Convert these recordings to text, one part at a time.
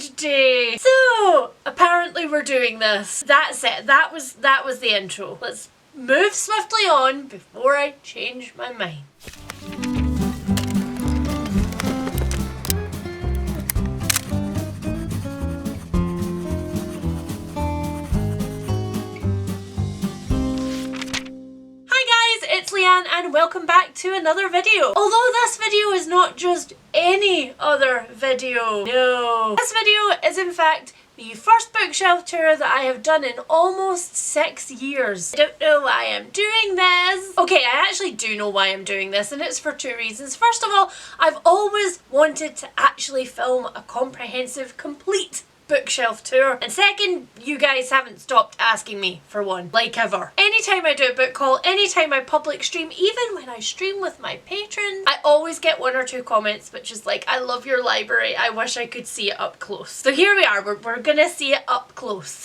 good day. So, apparently we're doing this. That's it. That was the intro. Let's move swiftly on before I change my mind. It's Leanne and welcome back to another video. Although this video is not just any other video. No. This video is in fact the first bookshelf tour that I have done in almost 6 years. I don't know why I'm doing this. Okay, I actually do know why I'm doing this, and it's for two reasons. First of all, I've always wanted to actually film a comprehensive, complete bookshelf tour, and second, you guys haven't stopped asking me for one, like ever. Anytime I do a book haul, anytime I public stream, even when I stream with my patrons, I always get one or two comments which is like, I love your library, I wish I could see it up close. So here we are, we're gonna see it up close.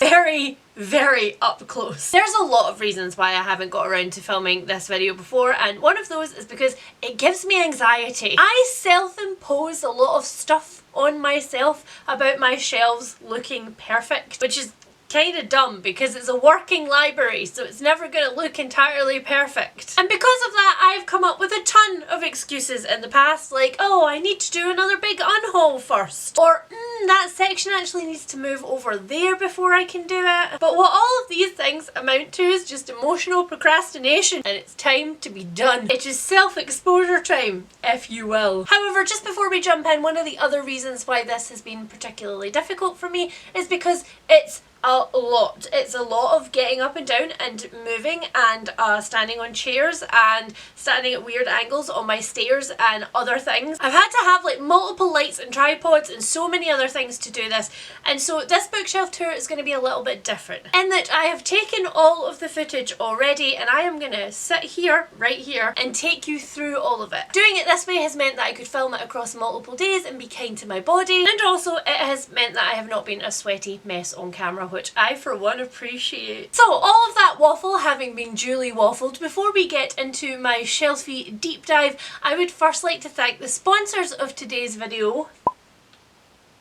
Very up close. There's a lot of reasons why I haven't got around to filming this video before, and one of those is because it gives me anxiety. I self-impose a lot of stuff on myself about my shelves looking perfect, which is kind of dumb because it's a working library, so it's never going to look entirely perfect. And because of that, I've come up with a ton of excuses in the past, like, oh, I need to do another big unhaul first, or that section actually needs to move over there before I can do it. But what all of these things amount to is just emotional procrastination, and it's time to be done. It is self-exposure time, if you will. However, just before we jump in, one of the other reasons why this has been particularly difficult for me is because it's a lot. It's a lot of getting up and down and moving and standing on chairs and standing at weird angles on my stairs and other things. I've had to have like multiple lights and tripods and so many other things to do this, and so this bookshelf tour is going to be a little bit different in that I have taken all of the footage already and I am going to sit here, right here, and take you through all of it. Doing it this way has meant that I could film it across multiple days and be kind to my body, and also it has meant that I have not been a sweaty mess on camera, which I for one appreciate. So all of that waffle having been duly waffled, before we get into my shelfie deep dive, I would first like to thank the sponsors of today's video,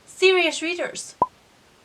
Serious Readers.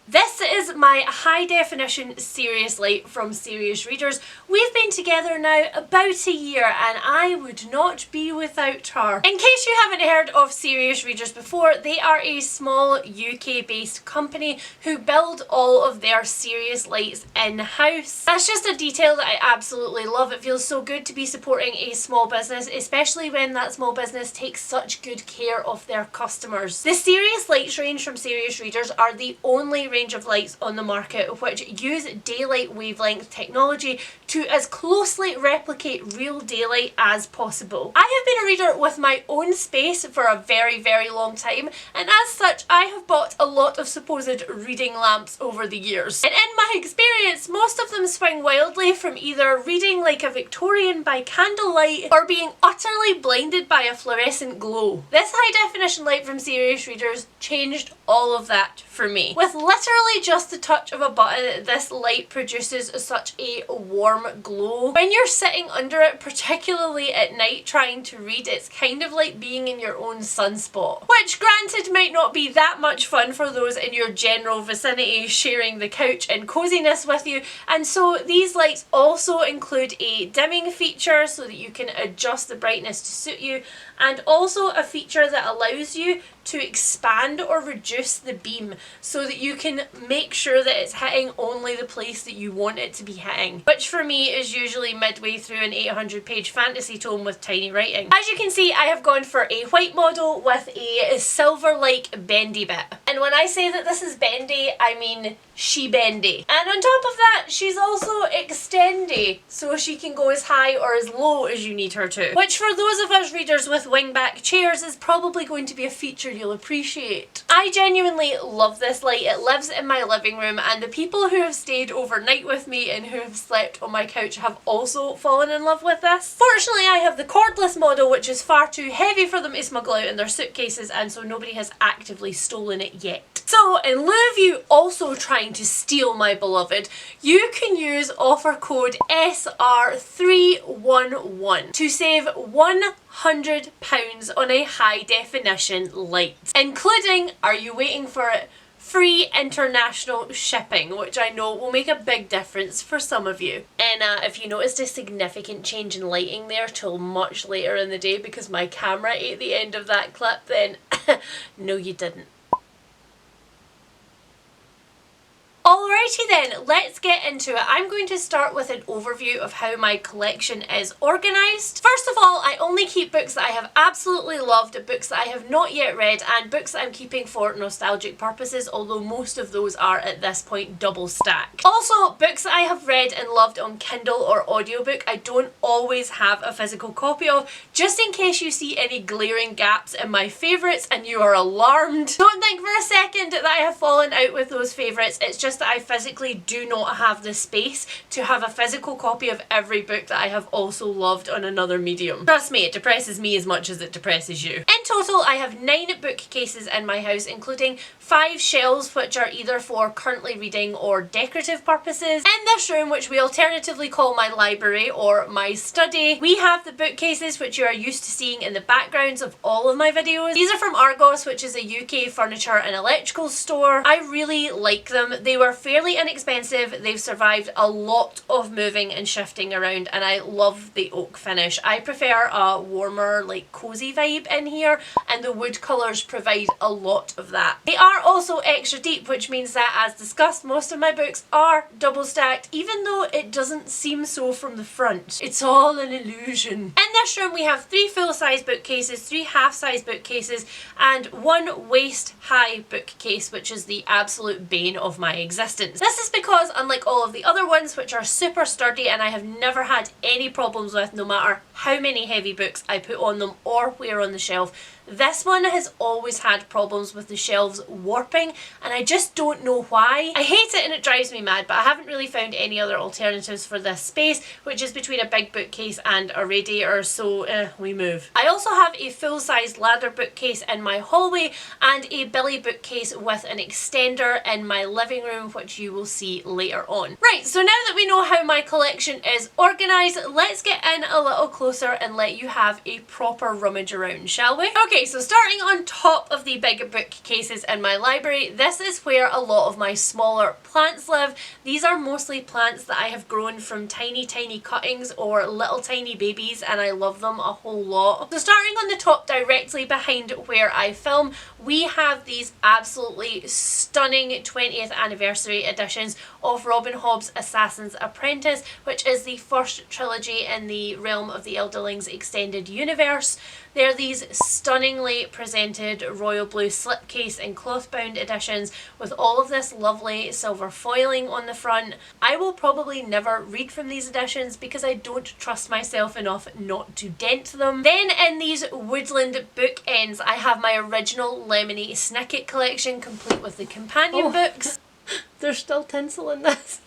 This is my high definition serious light from Serious Readers. We've been together now about a year and I would not be without her. In case you haven't heard of Serious Readers before, they are a small UK based company who build all of their serious lights in-house. That's just a detail that I absolutely love. It feels so good to be supporting a small business, especially when that small business takes such good care of their customers. The serious lights range from Serious Readers are the only range of lights on the market which use daylight wavelength technology to as closely replicate real daylight as possible. I have been a reader with my own space for a very long time, and as such I have bought a lot of supposed reading lamps over the years. And in my experience, most of them swing wildly from either reading like a Victorian by candlelight or being utterly blinded by a fluorescent glow. This high definition light from Serious Readers changed all of that for me. With literally just the touch of a button, this light produces such a warm glow. When you're sitting under it, particularly at night trying to read, it's kind of like being in your own sunspot. Which granted might not be that much fun for those in your general vicinity sharing the couch and coziness with you, and so these lights also include a dimming feature so that you can adjust the brightness to suit you, and also a feature that allows you to expand or reduce the beam so that you can make sure that it's hitting only the place that you want it to be hitting, which for me is usually midway through an 800-page fantasy tome with tiny writing. As you can see, I have gone for a white model with a silver-like bendy bit, and when I say that this is bendy, I mean she bendy. And on top of that, she's also extendy, so she can go as high or as low as you need her to, which for those of us readers with wingback chairs is probably going to be a feature you'll appreciate. I genuinely love this light. It lives in my living room, and the people who have stayed overnight with me and who have slept on my couch have also fallen in love with this. Fortunately, I have the cordless model, which is far too heavy for them to smuggle out in their suitcases, and so nobody has actively stolen it yet. So in lieu of you also trying to steal my beloved, you can use offer code SR311 to save £100 on a high definition light, including, are you waiting for it, free international shipping, which I know will make a big difference for some of you. And if you noticed a significant change in lighting there till much later in the day because my camera ate the end of that clip, then no you didn't. Alrighty then, let's get into it. I'm going to start with an overview of how my collection is organised. First of all, I only keep books that I have absolutely loved, books that I have not yet read, and books that I'm keeping for nostalgic purposes, although most of those are at this point double stacked. Also, books that I have read and loved on Kindle or audiobook, I don't always have a physical copy of, just in case you see any glaring gaps in my favourites and you are alarmed. Don't think for a second that I have fallen out with those favourites, it's just that I physically do not have the space to have a physical copy of every book that I have also loved on another medium. Trust me, it depresses me as much as it depresses you. In total, I have 9 bookcases in my house, including 5 shelves which are either for currently reading or decorative purposes. In this room, which we alternatively call my library or my study, we have the bookcases which you are used to seeing in the backgrounds of all of my videos. These are from Argos, which is a UK furniture and electrical store. I really like them. They were fairly inexpensive, they've survived a lot of moving and shifting around, and I love the oak finish. I prefer a warmer, like cosy vibe in here, and the wood colours provide a lot of that. They are also extra deep, which means that, as discussed, most of my books are double stacked, even though it doesn't seem so from the front. It's all an illusion. In this room we have 3 full-size bookcases, 3 half-size bookcases, and 1 waist-high bookcase, which is the absolute bane of my existence. This is because, unlike all of the other ones, which are super sturdy and I have never had any problems with, no matter how many heavy books I put on them or where on the shelf, this one has always had problems with the shelves warping, and I just don't know why. I hate it and it drives me mad, but I haven't really found any other alternatives for this space, which is between a big bookcase and a radiator, so we move. I also have a full-size ladder bookcase in my hallway and a Billy bookcase with an extender in my living room, which you will see later on. Right, so now that we know how my collection is organised, let's get in a little closer and let you have a proper rummage around, shall we? Okay, so starting on top of the big bookcases in my library, this is where a lot of my smaller plants live. These are mostly plants that I have grown from tiny cuttings or little tiny babies, and I love them a whole lot. So starting on the top directly behind where I film, we have these absolutely stunning 20th anniversary editions of Robin Hobb's Assassin's Apprentice, which is the first trilogy in the realm of the Elderlings extended universe. They're these stunningly presented royal blue slipcase and cloth-bound editions with all of this lovely silver foiling on the front. I will probably never read from these editions because I don't trust myself enough not to dent them. Then in these woodland bookends, I have my original Lemony Snicket collection, complete with the companion books. There's still tinsel in this.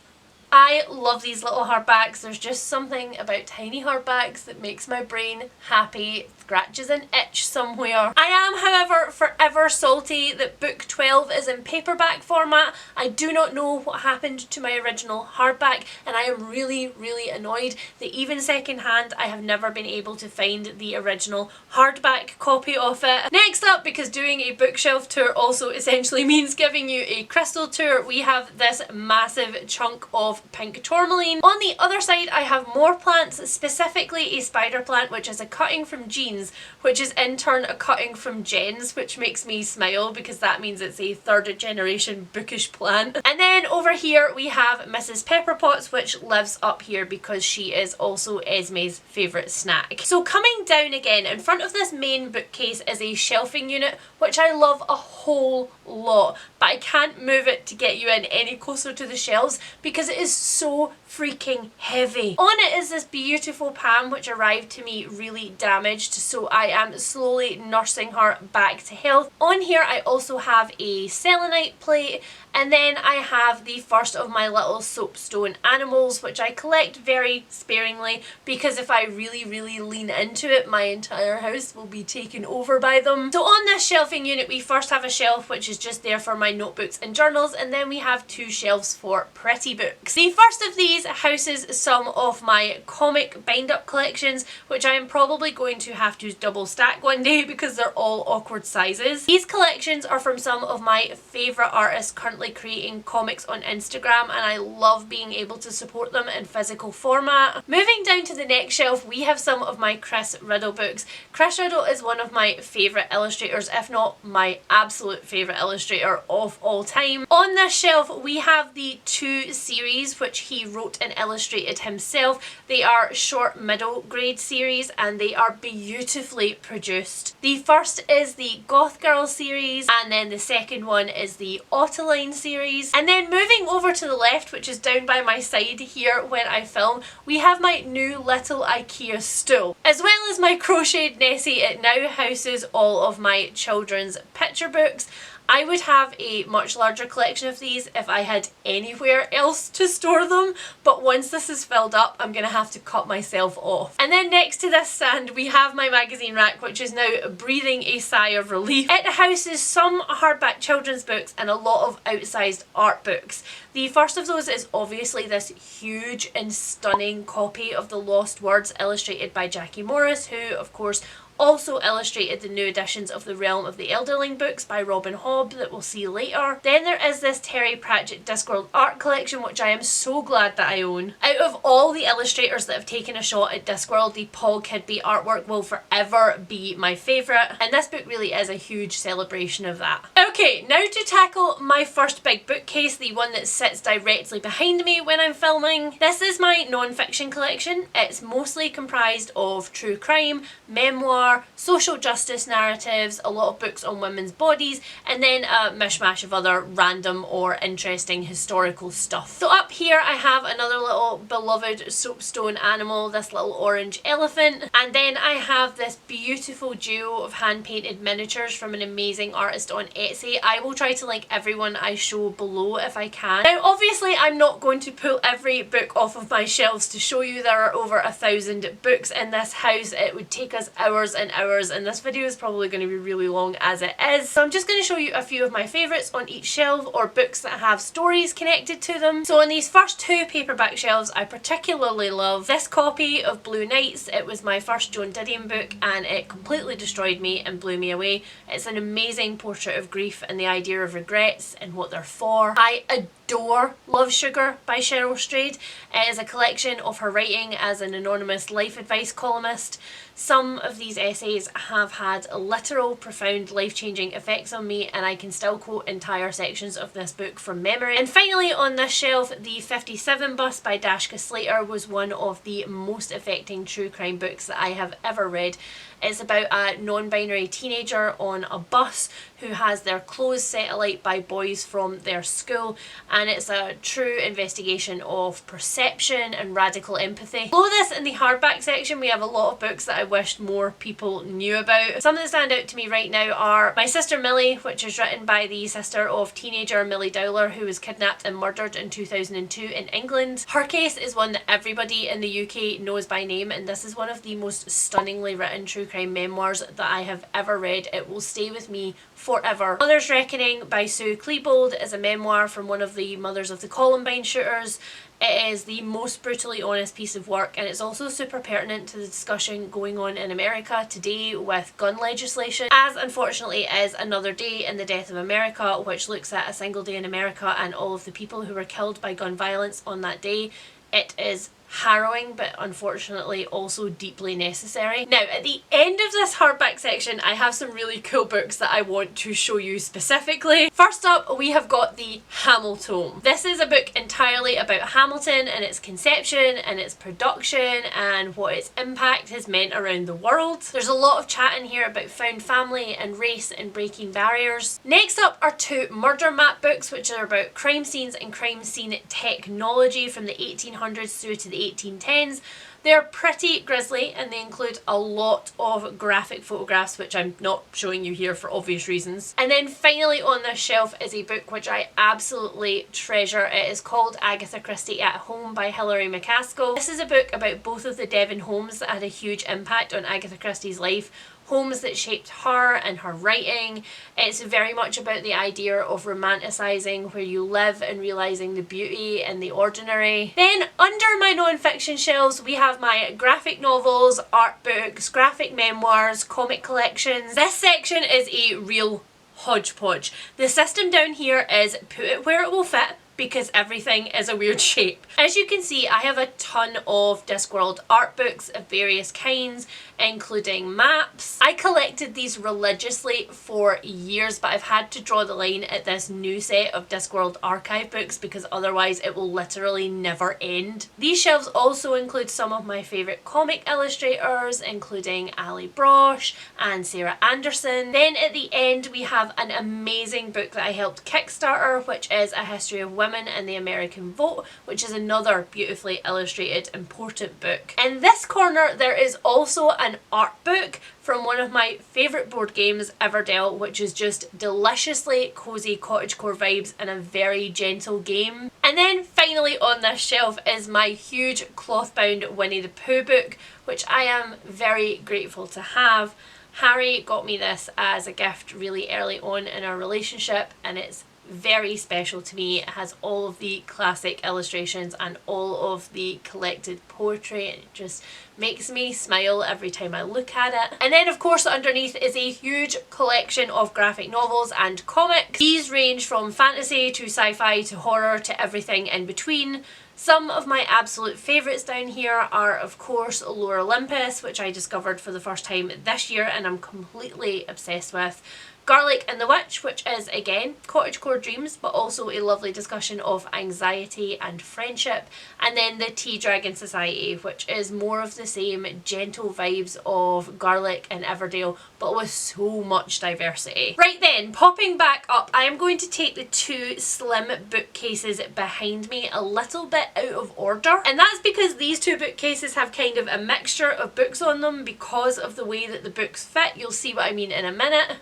I love these little hardbacks. There's just something about tiny hardbacks that makes my brain happy, scratches an itch somewhere. I am, however, forever salty that book 12 is in paperback format. I do not know what happened to my original hardback, and I am really annoyed that even secondhand I have never been able to find the original hardback copy of it. Next up, because doing a bookshelf tour also essentially means giving you a crystal tour, we have this massive chunk of pink tourmaline. On the other side I have more plants, specifically a spider plant which is a cutting from Jean's, which is in turn a cutting from Jen's, which makes me smile because that means it's a 3rd generation bookish plant. And then over here we have Mrs. Pepperpotts, which lives up here because she is also Esme's favourite snack. So coming down again, in front of this main bookcase is a shelving unit which I love a whole lot, but I can't move it to get you in any closer to the shelves because it is so freaking heavy. On it is this beautiful Pam which arrived to me really damaged, so I am slowly nursing her back to health. On here I also have a selenite plate, and then I have the first of my little soapstone animals, which I collect very sparingly because if I really lean into it, my entire house will be taken over by them. So on this shelving unit we first have a shelf which is just there for my notebooks and journals, and then we have 2 shelves for pretty books. The first of these houses some of my comic bind-up collections, which I am probably going to have to double stack one day because they're all awkward sizes. These collections are from some of my favourite artists currently creating comics on Instagram, and I love being able to support them in physical format. Moving down to the next shelf, we have some of my Chris Riddle books. Chris Riddle is one of my favourite illustrators, if not my absolute favourite illustrator of all time. On this shelf we have the 2 series which he wrote and illustrated himself. They are short middle grade series and they are beautifully produced. The first is the Goth Girl series, and then the second one is the Autoline series. And then moving over to the left, which is down by my side here when I film, we have my new little IKEA stool. As well as my crocheted Nessie, it now houses all of my children's picture books. I would have a much larger collection of these if I had anywhere else to store them, but once this is filled up I'm gonna have to cut myself off. And then next to this stand we have my magazine rack, which is now breathing a sigh of relief. It houses some hardback children's books and a lot of outsized art books. The first of those is obviously this huge and stunning copy of The Lost Words illustrated by Jackie Morris, who of course also illustrated the new editions of the Realm of the Elderling books by Robin Hobb that we'll see later. Then there is this Terry Pratchett Discworld art collection, which I am so glad that I own. Out of all the illustrators that have taken a shot at Discworld, the Paul Kidby artwork will forever be my favourite, and this book really is a huge celebration of that. Okay, now to tackle my first big bookcase, the one that sits directly behind me when I'm filming. This is my non-fiction collection. It's mostly comprised of true crime, memoir, social justice narratives, a lot of books on women's bodies, and then a mishmash of other random or interesting historical stuff. So up here I have another little beloved soapstone animal, this little orange elephant, and then I have this beautiful duo of hand-painted miniatures from an amazing artist on Etsy. I will try to link everyone I show below if I can. Now obviously I'm not going to pull every book off of my shelves to show you. There are over 1,000 books in this house. It would take us hours and hours, and this video is probably going to be really long as it is. So I'm just going to show you a few of my favourites on each shelf, or books that have stories connected to them. So on these first 2 paperback shelves I particularly love this copy of Blue Nights. It was my first Joan Didion book and it completely destroyed me and blew me away. It's an amazing portrait of grief and the idea of regrets and what they're for. I adore Love Sugar by Cheryl Strayed. It is a collection of her writing as an anonymous life advice columnist. Some of these essays have had literal, profound, life-changing effects on me, and I can still quote entire sections of this book from memory. And finally on this shelf, the 57 Bus by Dashka Slater was one of the most affecting true crime books that I have ever read. It's about a non-binary teenager on a bus who has their clothes set alight by boys from their school, and it's a true investigation of perception and radical empathy. Below this in the hardback section we have a lot of books that I wished more people knew about. Some that stand out to me right now are My Sister Millie, which is written by the sister of teenager Millie Dowler, who was kidnapped and murdered in 2002 in England. Her case is one that everybody in the UK knows by name, and this is one of the most stunningly written true crime memoirs that I have ever read. It will stay with me forever. Mother's Reckoning by Sue Klebold is a memoir from one of the mothers of the Columbine shooters. It is the most brutally honest piece of work, and it's also super pertinent to the discussion going on in America today with gun legislation, as unfortunately is Another Day in the Death of America, which looks at a single day in America and all of the people who were killed by gun violence on that day. It is harrowing, but unfortunately also deeply necessary. Now at the end of this hardback section I have some really cool books that I want to show you specifically. First up we have got the Hamiltome. This is a book entirely about Hamilton and its conception and its production and what its impact has meant around the world. There's a lot of chat in here about found family and race and breaking barriers. Next up are 2 murder map books, which are about crime scenes and crime scene technology from the 1800s through to the 1810s. They're pretty grisly and they include a lot of graphic photographs, which I'm not showing you here for obvious reasons. And then finally on this shelf is a book which I absolutely treasure. It is called Agatha Christie at Home by Hilary McCaskill. This is a book about both of the Devon homes that had a huge impact on Agatha Christie's life. homes that shaped her and her writing. It's very much about the idea of romanticising where you live and realising the beauty in the ordinary. Then under my non-fiction shelves we have my graphic novels, art books, graphic memoirs, comic collections. This section is a real hodgepodge. The system down here is put it where it will fit, because everything is a weird shape. As you can see, I have a ton of Discworld art books of various kinds, including maps. I collected these religiously for years, but I've had to draw the line at this new set of Discworld archive books because otherwise it will literally never end. These shelves also include some of my favourite comic illustrators, including Ali Brosh and Sarah Anderson. Then at the end we have an amazing book that I helped Kickstarter, which is A History of Women and the American Vote, which is another beautifully illustrated important book. In this corner there is also an art book from one of my favourite board games ever dealt, which is just deliciously cosy cottagecore vibes and a very gentle game. And then finally on this shelf is my huge cloth-bound Winnie the Pooh book, which I am very grateful to have. Harry got me this as a gift really early on in our relationship, and it's very special to me. It has all of the classic illustrations and all of the collected poetry. It just makes me smile every time I look at it. And then of course underneath is a huge collection of graphic novels and comics. These range from fantasy to sci-fi to horror to everything in between. Some of my absolute favourites down here are of course Lore Olympus, which I discovered for the first time this year and I'm completely obsessed with. Garlic and the Witch, which is again cottagecore dreams but also a lovely discussion of anxiety and friendship. And then the Tea Dragon Society, which is more of the same gentle vibes of Garlic and Everdale but with so much diversity. Right then, popping back up, I am going to take the two slim bookcases behind me a little bit out of order, and that's because these two bookcases have kind of a mixture of books on them because of the way that the books fit. You'll see what I mean in a minute.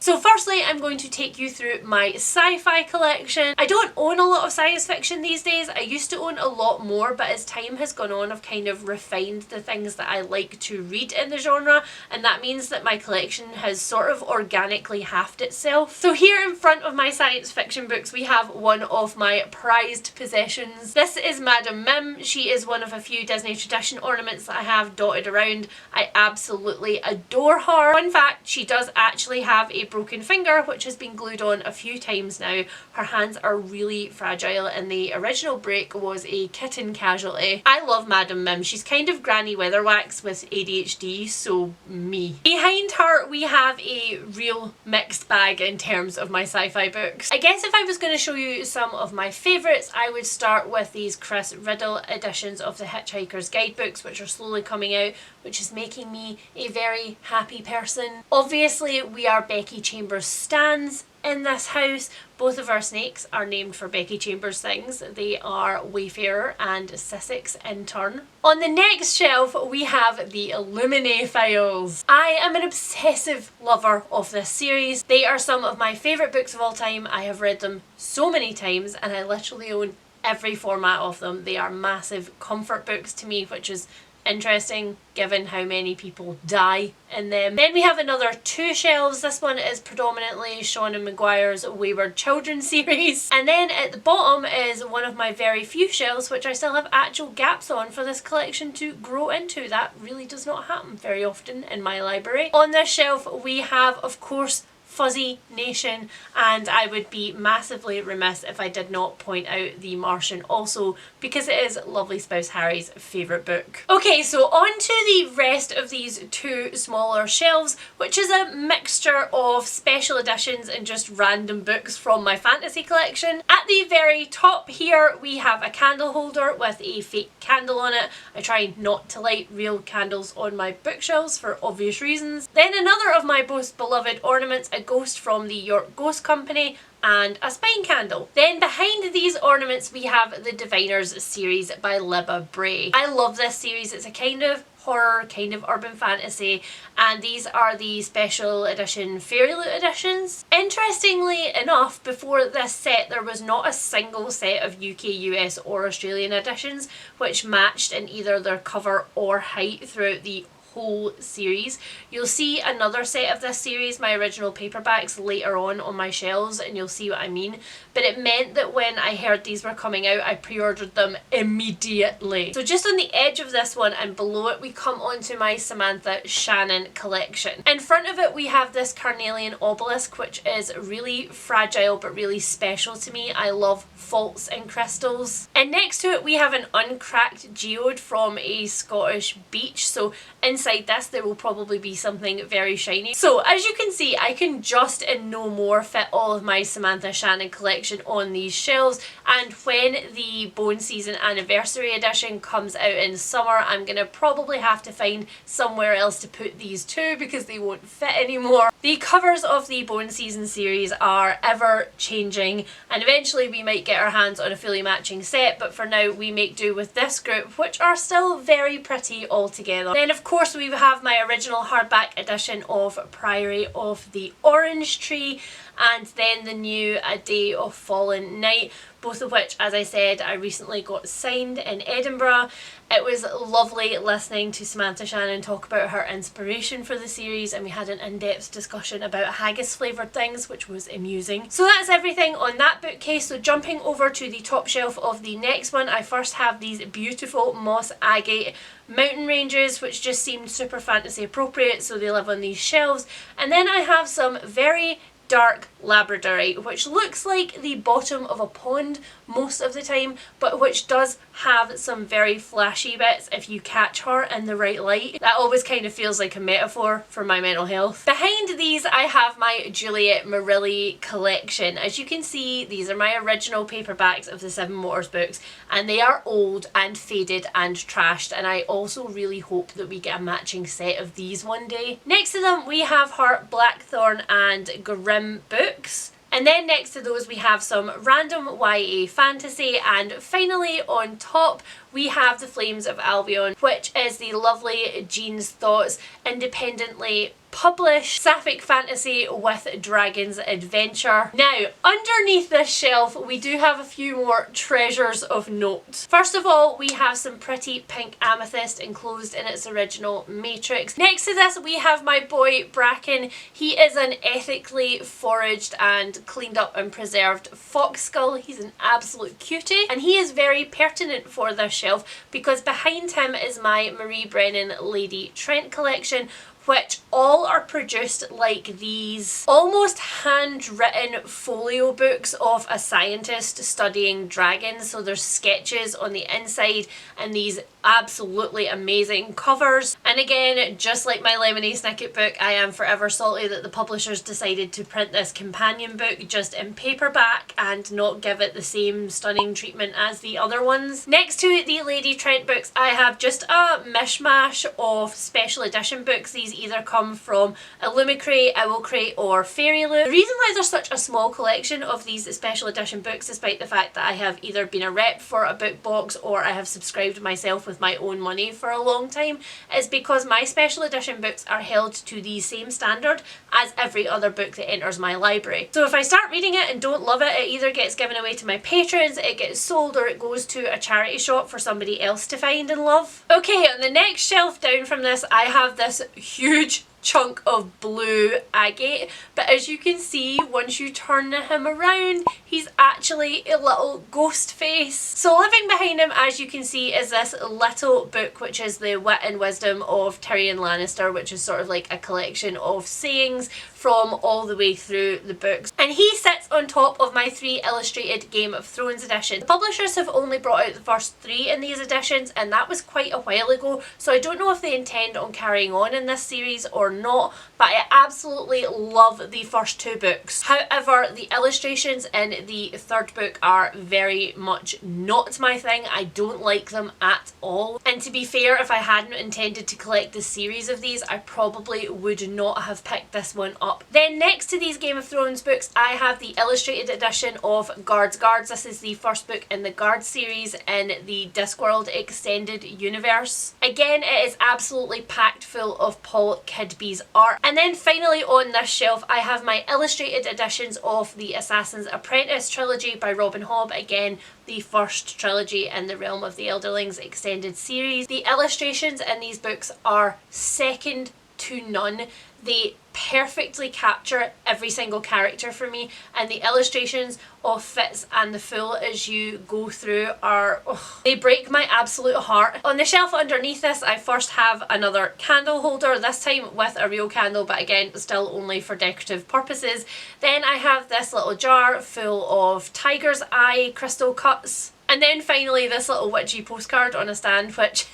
So firstly, I'm going to take you through my sci-fi collection. I don't own a lot of science fiction these days. I used to own a lot more, but as time has gone on, I've kind of refined the things that I like to read in the genre, and that means that my collection has sort of organically halved itself. So here in front of my science fiction books, we have one of my prized possessions. This is Madame Mim. She is one of a few Disney tradition ornaments that I have dotted around. I absolutely adore her. Fun fact, she does actually have a broken finger, which has been glued on a few times now. Her hands are really fragile and the original break was a kitten casualty. I love Madame Mim. She's kind of Granny Weatherwax with ADHD, so me. Behind her we have a real mixed bag in terms of my sci-fi books. I guess if I was going to show you some of my favourites, I would start with these Chris Riddle editions of the Hitchhiker's Guidebooks, which are slowly coming out, which is making me a very happy person. Obviously we are Becky Chambers stans in this house. Both of our snakes are named for Becky Chambers things. They are Wayfarer and Sussex in turn. On the next shelf we have the Illuminae files. I am an obsessive lover of this series. They are some of my favourite books of all time. I have read them so many times and I literally own every format of them. They are massive comfort books to me, which is interesting given how many people die in them. Then we have another two shelves. This one is predominantly Sean Maguire's Wayward Children series. And then at the bottom is one of my very few shelves which I still have actual gaps on for this collection to grow into. That really does not happen very often in my library. On this shelf we have of course Fuzzy Nation, and I would be massively remiss if I did not point out The Martian also, because it is lovely spouse Harry's favourite book. Okay, so on to the rest of these two smaller shelves, which is a mixture of special editions and just random books from my fantasy collection. At the very top here we have a candle holder with a fake candle on it. I try not to light real candles on my bookshelves for obvious reasons. Then another of my most beloved ornaments, a ghost from the York Ghost Company, and a spine candle. Then behind these ornaments we have the Diviners series by Libba Bray. I love this series. It's a kind of horror, kind of urban fantasy, and these are the special edition Fairy Loot editions. Interestingly enough, before this set there was not a single set of UK, US or Australian editions which matched in either their cover or height throughout the whole series. You'll see another set of this series, my original paperbacks, later on my shelves, and you'll see what I mean. But it meant that when I heard these were coming out, I pre-ordered them immediately. So just on the edge of this one and below it, we come onto my Samantha Shannon collection. In front of it, we have this carnelian obelisk, which is really fragile but really special to me. I love faults and crystals. And next to it, we have an uncracked geode from a Scottish beach. So inside this, there will probably be something very shiny. So as you can see, I can just and no more fit all of my Samantha Shannon collection on these shelves. And when the Bone Season Anniversary Edition comes out in summer, I'm gonna probably have to find somewhere else to put these to because they won't fit anymore. The covers of the Bone Season series are ever changing, and eventually we might get our hands on a fully matching set, but for now we make do with this group, which are still very pretty altogether. Then of course we have my original hardback edition of Priory of the Orange Tree, and then the new A Day of Fallen Night, both of which, as I said, I recently got signed in Edinburgh. It was lovely listening to Samantha Shannon talk about her inspiration for the series, and we had an in-depth discussion about haggis flavoured things, which was amusing. So that's everything on that bookcase. So jumping over to the top shelf of the next one, I first have these beautiful moss agate mountain ranges, which just seemed super fantasy appropriate, so they live on these shelves. And then I have some very dark labradorite, which looks like the bottom of a pond most of the time, but which does have some very flashy bits if you catch her in the right light. That always kind of feels like a metaphor for my mental health. Behind these, I have my Juliet Marilli collection. As you can see, these are my original paperbacks of the Seven Motors books, and they are old and faded and trashed, and I also really hope that we get a matching set of these one day. Next to them, we have her Blackthorn and Grimm books. And then next to those we have some random YA fantasy, and finally on top we have The Flames of Albion, which is the lovely Jean's Thoughts independently published sapphic fantasy with dragons adventure. Now, underneath this shelf we do have a few more treasures of note. First of all, we have some pretty pink amethyst enclosed in its original matrix. Next to this we have my boy Bracken. He is an ethically foraged and cleaned up and preserved fox skull. He's an absolute cutie, and he is very pertinent for this shelf because behind him is my Marie Brennan Lady Trent collection, which all are produced like these almost handwritten folio books of a scientist studying dragons. So there's sketches on the inside and these absolutely amazing covers. And again, just like my Lemony Snicket book, I am forever salty that the publishers decided to print this companion book just in paperback and not give it the same stunning treatment as the other ones. Next to the Lady Trent books, I have just a mishmash of special edition books. These either come from Illumicrate, Owlcrate or Fairyloot. The reason why there's such a small collection of these special edition books, despite the fact that I have either been a rep for a book box or I have subscribed myself with my own money for a long time, is because my special edition books are held to the same standard as every other book that enters my library. So if I start reading it and don't love it, it either gets given away to my patrons, it gets sold, or it goes to a charity shop for somebody else to find and love. Okay, on the next shelf down from this, I have this huge chunk of blue agate, but as you can see, once you turn him around, he's actually a little ghost face. So living behind him, as you can see, is this little book, which is the Wit and Wisdom of Tyrion Lannister, which is sort of like a collection of sayings from all the way through the books. And he sits on top of my 3 illustrated Game of Thrones edition. The publishers have only brought out the first 3 in these editions, and that was quite a while ago, so I don't know if they intend on carrying on in this series or not, but I absolutely love the first 2 books. However, the illustrations in the 3rd book are very much not my thing. I don't like them at all. And to be fair, if I hadn't intended to collect the series of these, I probably would not have picked this one up. Then next to these Game of Thrones books, I have the illustrated edition of Guards Guards. This is the first book in the Guards series in the Discworld extended universe. Again, it is absolutely packed full of Paul Kidd HB's art. And then finally on this shelf I have my illustrated editions of the Assassin's Apprentice trilogy by Robin Hobb, again the first trilogy in the Realm of the Elderlings extended series. The illustrations in these books are second to none. They perfectly capture every single character for me, and the illustrations of Fitz and the Fool as you go through are, they break my absolute heart. On the shelf underneath this I first have another candle holder, this time with a real candle but again still only for decorative purposes. Then I have this little jar full of tiger's eye crystal cuts. And then finally this little witchy postcard on a stand which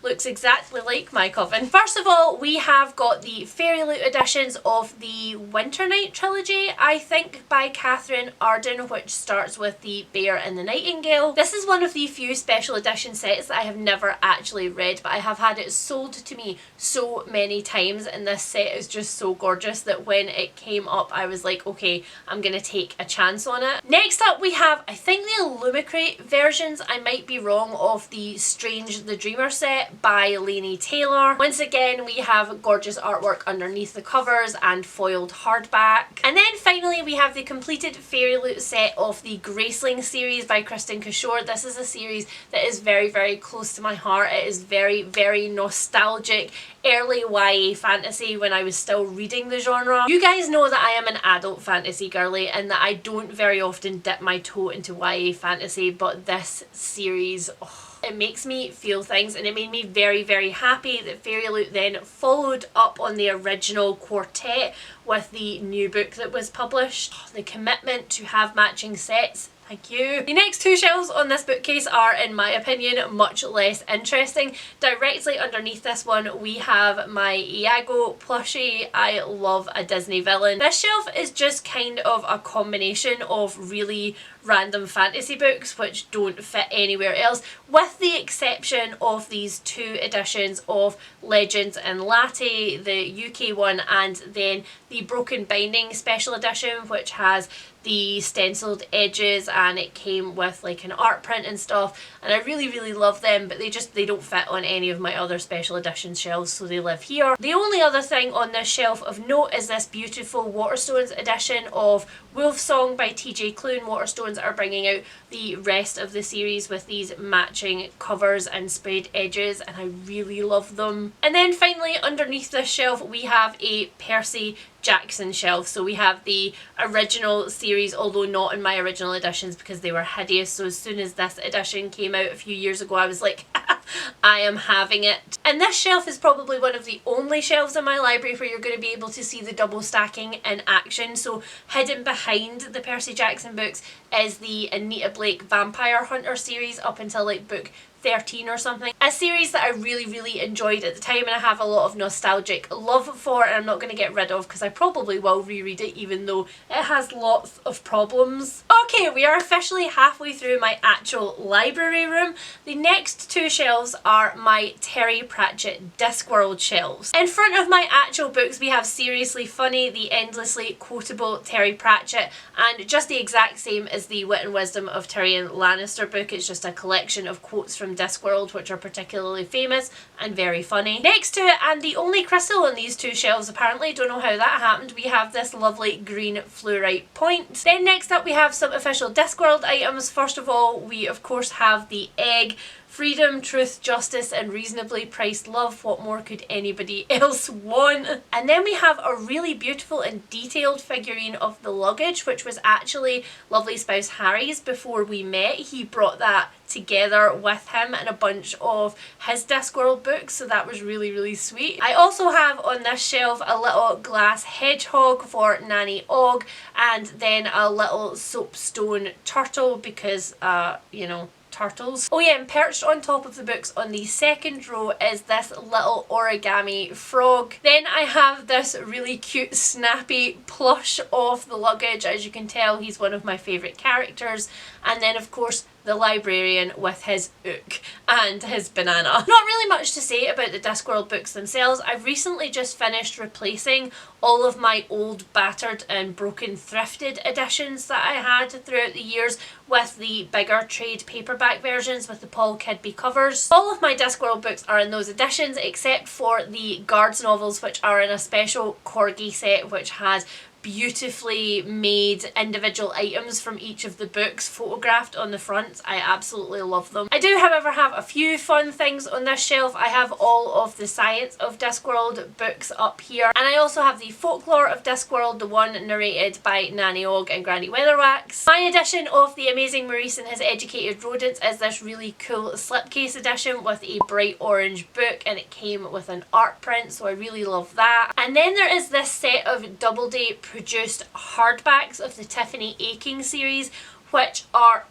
looks exactly like my coven. First of all, we have got the Fairy Loot editions of the Winter Night trilogy, I think by Catherine Arden, which starts with the Bear and the Nightingale. This is one of the few special edition sets that I have never actually read, but I have had it sold to me so many times, and this set is just so gorgeous that when it came up I was like, okay, I'm gonna take a chance on it. Next up we have, I think, the Illumicrate versions, I might be wrong, of the Strange the Dreamer set by Laini Taylor. Once again we have gorgeous artwork underneath the covers and foiled hardback. And then finally we have the completed Fairy Loot set of the Graceling series by Kristen Cashore. This is a series that is very, very close to my heart. It is very, very nostalgic, early YA fantasy when I was still reading the genre. You guys know that I am an adult fantasy girly and that I don't very often dip my toe into YA fantasy, but this series, it makes me feel things, and it made me very, very happy that Fairy Loot then followed up on the original quartet with the new book that was published. The commitment to have matching sets, thank you. The next two shelves on this bookcase are, in my opinion, much less interesting. Directly underneath this one we have my Iago plushie. I love a Disney villain. This shelf is just kind of a combination of really random fantasy books which don't fit anywhere else, with the exception of these two editions of Legends and Latte, the UK one, and then the Broken Binding special edition which has the stenciled edges and it came with like an art print and stuff, and I really, really love them, but they don't fit on any of my other special edition shelves, so they live here. The only other thing on this shelf of note is this beautiful Waterstones edition of Wolf Song by TJ Klune. Waterstones are bringing out the rest of the series with these matching covers and sprayed edges, and I really love them. And then finally underneath this shelf we have a Percy Jackson shelf. So we have the original series, although not in my original editions because they were hideous, so as soon as this edition came out a few years ago I was like I am having it. And this shelf is probably one of the only shelves in my library where you're going to be able to see the double stacking in action. So hidden behind the Percy Jackson books is the Anita Blake Vampire Hunter series up until like book 13 or something. A series that I really, really enjoyed at the time and I have a lot of nostalgic love for, and I'm not going to get rid of because I probably will reread it even though it has lots of problems. Okay, we are officially halfway through my actual library room. The next two shelves are my Terry Pratchett Discworld shelves. In front of my actual books we have Seriously Funny, the endlessly quotable Terry Pratchett, and just the exact same as the Wit and Wisdom of Tyrion Lannister book. It's just a collection of quotes from Discworld which are particularly famous and very funny. Next to it, and the only crystal on these two shelves apparently, don't know how that happened, we have this lovely green fluorite point. Then next up we have some official Discworld items. First of all we of course have the egg. Freedom, truth, justice and reasonably priced love. What more could anybody else want? And then we have a really beautiful and detailed figurine of the luggage, which was actually lovely spouse Harry's before we met. He brought that together with him and a bunch of his Discworld books, so that was really, really sweet. I also have on this shelf a little glass hedgehog for Nanny Og, and then a little soapstone turtle because you know, turtles. Oh yeah, and perched on top of the books on the second row is this little origami frog. Then I have this really cute snappy plush of the luggage. As you can tell, he's one of my favourite characters. And then of course the librarian with his ook and his banana. Not really much to say about the Discworld books themselves. I've recently just finished replacing all of my old battered and broken thrifted editions that I had throughout the years with the bigger trade paperback versions with the Paul Kidby covers. All of my Discworld books are in those editions except for the Guards novels, which are in a special corgi set which has beautifully made individual items from each of the books photographed on the front. I absolutely love them. I do however have a few fun things on this shelf. I have all of the Science of Discworld books up here, and I also have the Folklore of Discworld, the one narrated by Nanny Og and Granny Weatherwax. My edition of The Amazing Maurice and His Educated Rodents is this really cool slipcase edition with a bright orange book, and it came with an art print, so I really love that. And then there is this set of Doubleday produced hardbacks of the Tiffany Aching series, which are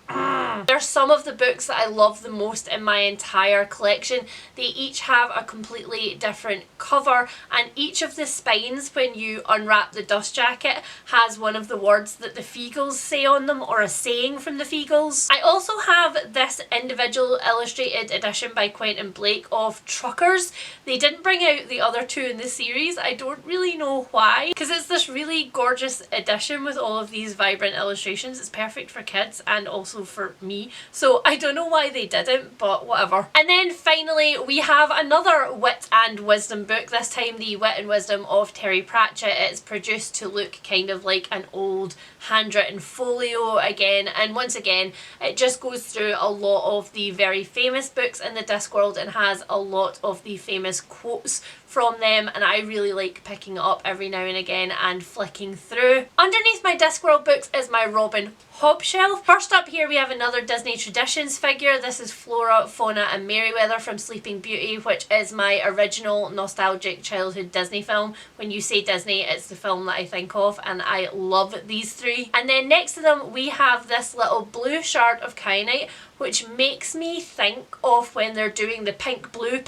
they're some of the books that I love the most in my entire collection. They each have a completely different cover, and each of the spines, when you unwrap the dust jacket, has one of the words that the Feagles say on them, or a saying from the Feagles. I also have this individual illustrated edition by Quentin Blake of Truckers. They didn't bring out the other two in the series. I don't really know why, because it's this really gorgeous edition with all of these vibrant illustrations. It's perfect for kids and also for me, so I don't know why they didn't, but whatever. And then finally we have another Wit and Wisdom book, this time the Wit and Wisdom of Terry Pratchett. It's produced to look kind of like an old handwritten folio again, and once again it just goes through a lot of the very famous books in the Discworld and has a lot of the famous quotes from them, and I really like picking it up every now and again and flicking through. Underneath my Discworld books is my Robin Hobb shelf. First up here we have another Disney Traditions figure. This is Flora, Fauna and Merryweather from Sleeping Beauty, which is my original nostalgic childhood Disney film. When you say Disney, it's the film that I think of, and I love these three. And then next to them we have this little blue shard of kyanite, which makes me think of when they're doing the pink blue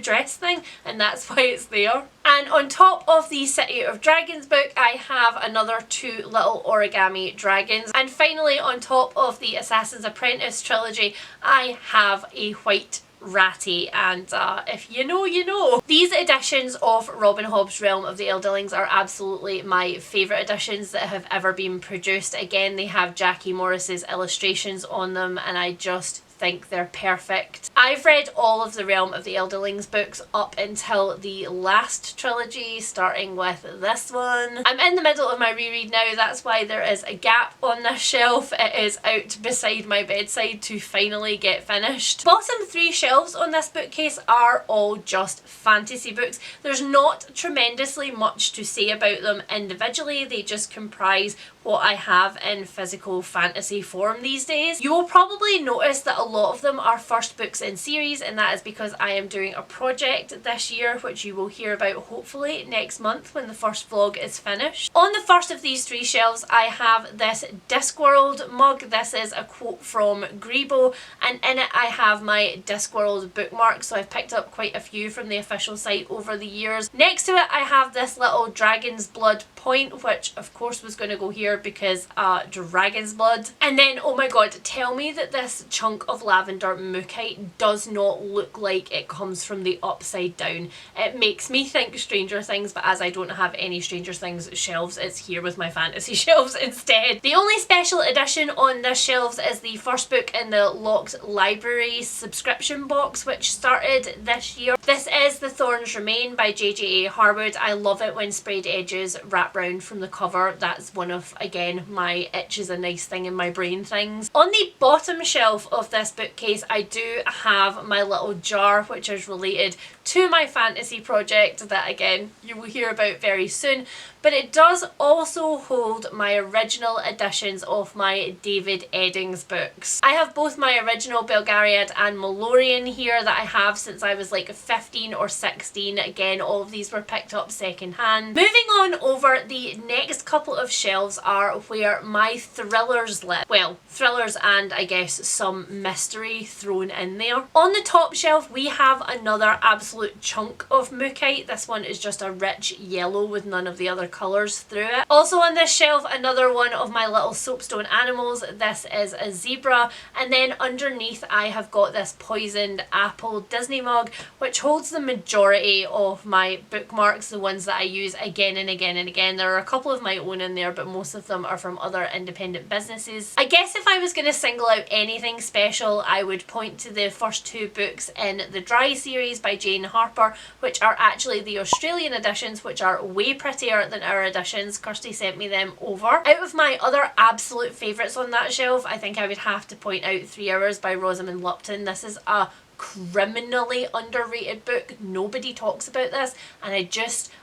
dress thing, and that's why it's there. And on top of the City of Dragons book, I have another two little origami dragons. And finally, on top of the Assassin's Apprentice trilogy, I have a white Ratty, and if you know, you know. These editions of Robin Hobb's Realm of the Elderlings are absolutely my favourite editions that have ever been produced. Again, they have Jackie Morris's illustrations on them, and I just think they're perfect. I've read all of the Realm of the Elderlings books up until the last trilogy, starting with this one. I'm in the middle of my reread now, that's why there is a gap on this shelf. It is out beside my bedside to finally get finished. Bottom three shelves on this bookcase are all just fantasy books. There's not tremendously much to say about them individually, they just comprise what I have in physical fantasy form these days. You will probably notice that a lot of them are first books in series, and that is because I am doing a project this year which you will hear about hopefully next month when the first vlog is finished. On the first of these three shelves I have this Discworld mug. This is a quote from Grebo, and in it I have my Discworld bookmark, so I've picked up quite a few from the official site over the years. Next to it I have this little Dragon's Blood point, which of course was going to go here because dragon's blood. And then, oh my god, tell me that this chunk of lavender mookite does not look like it comes from the upside down. It makes me think Stranger Things, but as I don't have any Stranger Things shelves, it's here with my fantasy shelves instead. The only special edition on this shelves is the first book in the Locked Library subscription box, which started this year. This is The Thorns Remain by JJA Harwood. I love it when sprayed edges wrap round from the cover. That's one of, again, my itch is a nice thing in my brain things. On the bottom shelf of this bookcase I do have my little jar which is related to my fantasy project that again you will hear about very soon, but it does also hold my original editions of my David Eddings books. I have both my original Belgariad and Malorian here that I have since I was like 15 or 16. Again, all of these were picked up second hand. Moving on over, the next couple of shelves are where my thrillers live. Well, thrillers and I guess some mystery thrown in there. On the top shelf we have another absolute chunk of mookite. This one is just a rich yellow with none of the other colours through it. Also on this shelf, another one of my little soapstone animals. This is a zebra, and then underneath I have got this poisoned apple Disney mug, which holds the majority of my bookmarks, the ones that I use again and again and again. There are a couple of my own in there, but most of them are from other independent businesses. I guess if I was going to single out anything special, I would point to the first two books in the Dry series by Jane Harper, which are actually the Australian editions, which are way prettier than our editions. Kirsty sent me them over. Out of my other absolute favourites on that shelf, I think I would have to point out 3 Hours by Rosamund Lupton. This is a criminally underrated book. Nobody talks about this, and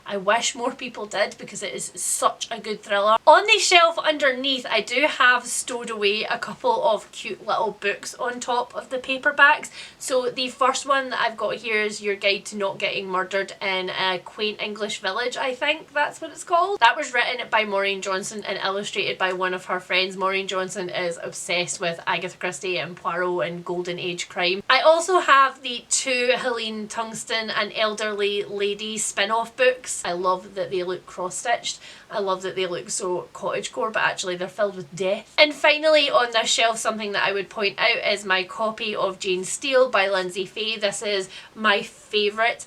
I wish more people did, because it is such a good thriller. On the shelf underneath, I do have stowed away a couple of cute little books on top of the paperbacks. So the first one that I've got here is Your Guide to Not Getting Murdered in a Quaint English Village, I think that's what it's called. That was written by Maureen Johnson and illustrated by one of her friends. Maureen Johnson is obsessed with Agatha Christie and Poirot and Golden Age crime. I also have the two Helene Tungsten and Elderly Lady spin-off books. I love that they look cross-stitched. I love that they look so cottagecore, but actually they're filled with death. And finally on this shelf, something that I would point out is my copy of Jane Steele by Lindsay Fay. This is my favourite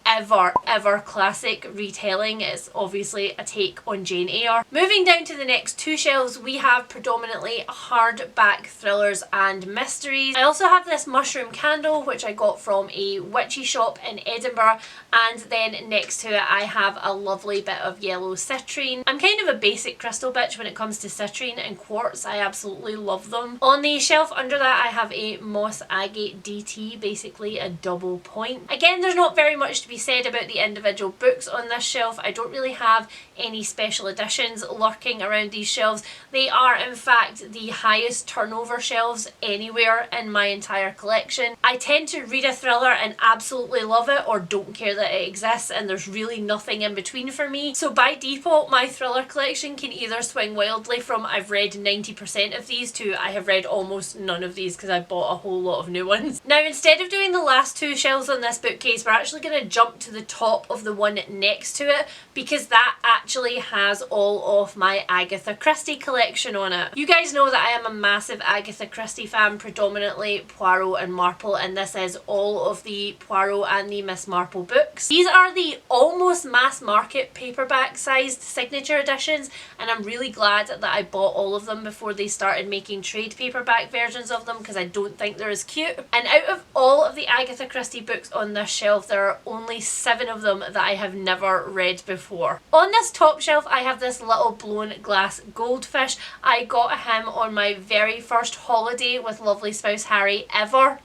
ever classic retelling. It's obviously a take on Jane Eyre. Moving down to the next two shelves, we have predominantly hardback thrillers and mysteries. I also have this mushroom candle, which I got from a witchy shop in Edinburgh, and then next to it I have a lovely bit of yellow citrine. I'm kind of a basic crystal bitch when it comes to citrine and quartz. I absolutely love them. On the shelf under that I have a moss agate DT, basically a double point. Again, there's not very much to be said about the individual books on this shelf. I don't really have any special editions lurking around these shelves. They are in fact the highest turnover shelves anywhere in my entire collection. I tend to read a thriller and absolutely love it, or don't care that it exists, and there's really nothing in between for me. So by default my thriller collection can either swing wildly from I've read 90% of these to I have read almost none of these because I bought a whole lot of new ones. Now instead of doing the last two shelves on this bookcase, we're actually going to jump to the top of the one next to it, because that actually has all of my Agatha Christie collection on it. You guys know that I am a massive Agatha Christie fan, predominantly Poirot and Marple, and this is all of the Poirot and the Miss Marple books. These are the almost mass market paperback sized signature editions, and I'm really glad that I bought all of them before they started making trade paperback versions of them, because I don't think they're as cute. And out of all of the Agatha Christie books on this shelf, there are only 7 of them that I have never read before. On this top shelf I have this little blown glass goldfish. I got him on my very first holiday with lovely spouse Harry ever.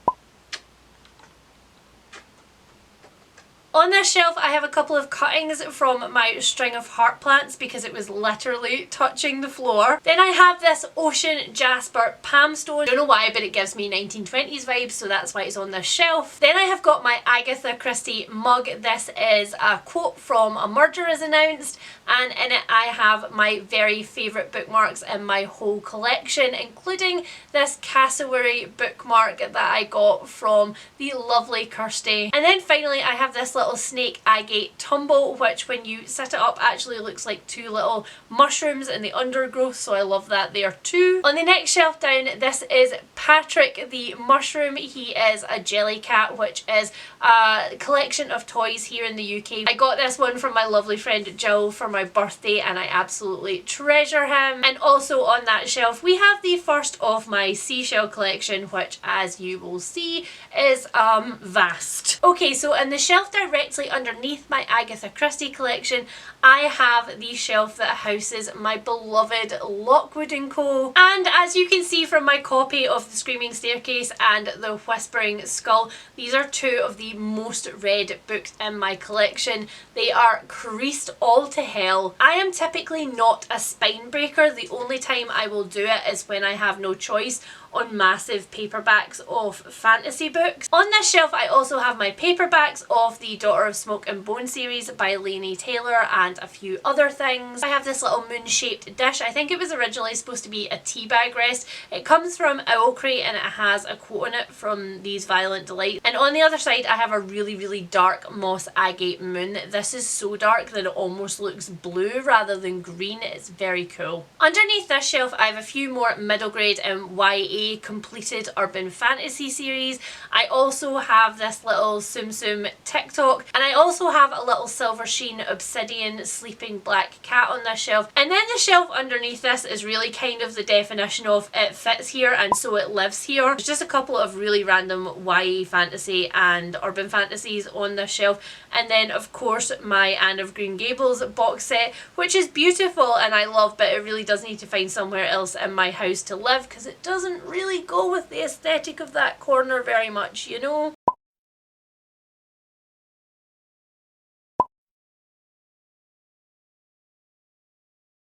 On this shelf I have a couple of cuttings from my string of heart plants because it was literally touching the floor. Then I have this ocean jasper palm stone. Don't know why, but it gives me 1920s vibes, so that's why it's on this shelf. Then I have got my Agatha Christie mug. This is a quote from A Murder Is Announced, and in it I have my very favourite bookmarks in my whole collection, including this cassowary bookmark that I got from the lovely Kirsty. And then finally I have this little snake agate tumble, which when you set it up actually looks like 2 little mushrooms in the undergrowth, so I love that there too. On the next shelf down, this is Patrick the mushroom. He is a jelly cat, which is a collection of toys here in the UK. I got this one from my lovely friend Jill for my birthday and I absolutely treasure him. And also on that shelf we have the first of my seashell collection, which as you will see is vast. Okay, so in the shelf directly underneath my Agatha Christie collection I have the shelf that houses my beloved Lockwood & Co. And as you can see from my copy of The Screaming Staircase and The Whispering Skull, these are 2 of the most read books in my collection. They are creased all to hell. I am typically not a spine breaker. The only time I will do it is when I have no choice on massive paperbacks of fantasy books. On this shelf I also have my paperbacks of the Daughter of Smoke and Bone series by Laini Taylor and and a few other things. I have this little moon-shaped dish. I think it was originally supposed to be a tea bag rest. It comes from Owlcrate and it has a quote on it from These Violent Delights. And on the other side I have a really dark moss agate moon. This is so dark that it almost looks blue rather than green. It's very cool. Underneath this shelf I have a few more middle grade and YA completed urban fantasy series. I also have this little Tsum Tsum TikTok, and I also have a little silver sheen obsidian sleeping black cat on this shelf. And then the shelf underneath this is really kind of the definition of it fits here and so it lives here. There's just a couple of really random YA fantasy and urban fantasies on this shelf, and then of course my Anne of Green Gables box set, which is beautiful and I love, but it really does need to find somewhere else in my house to live because it doesn't really go with the aesthetic of that corner very much, you know?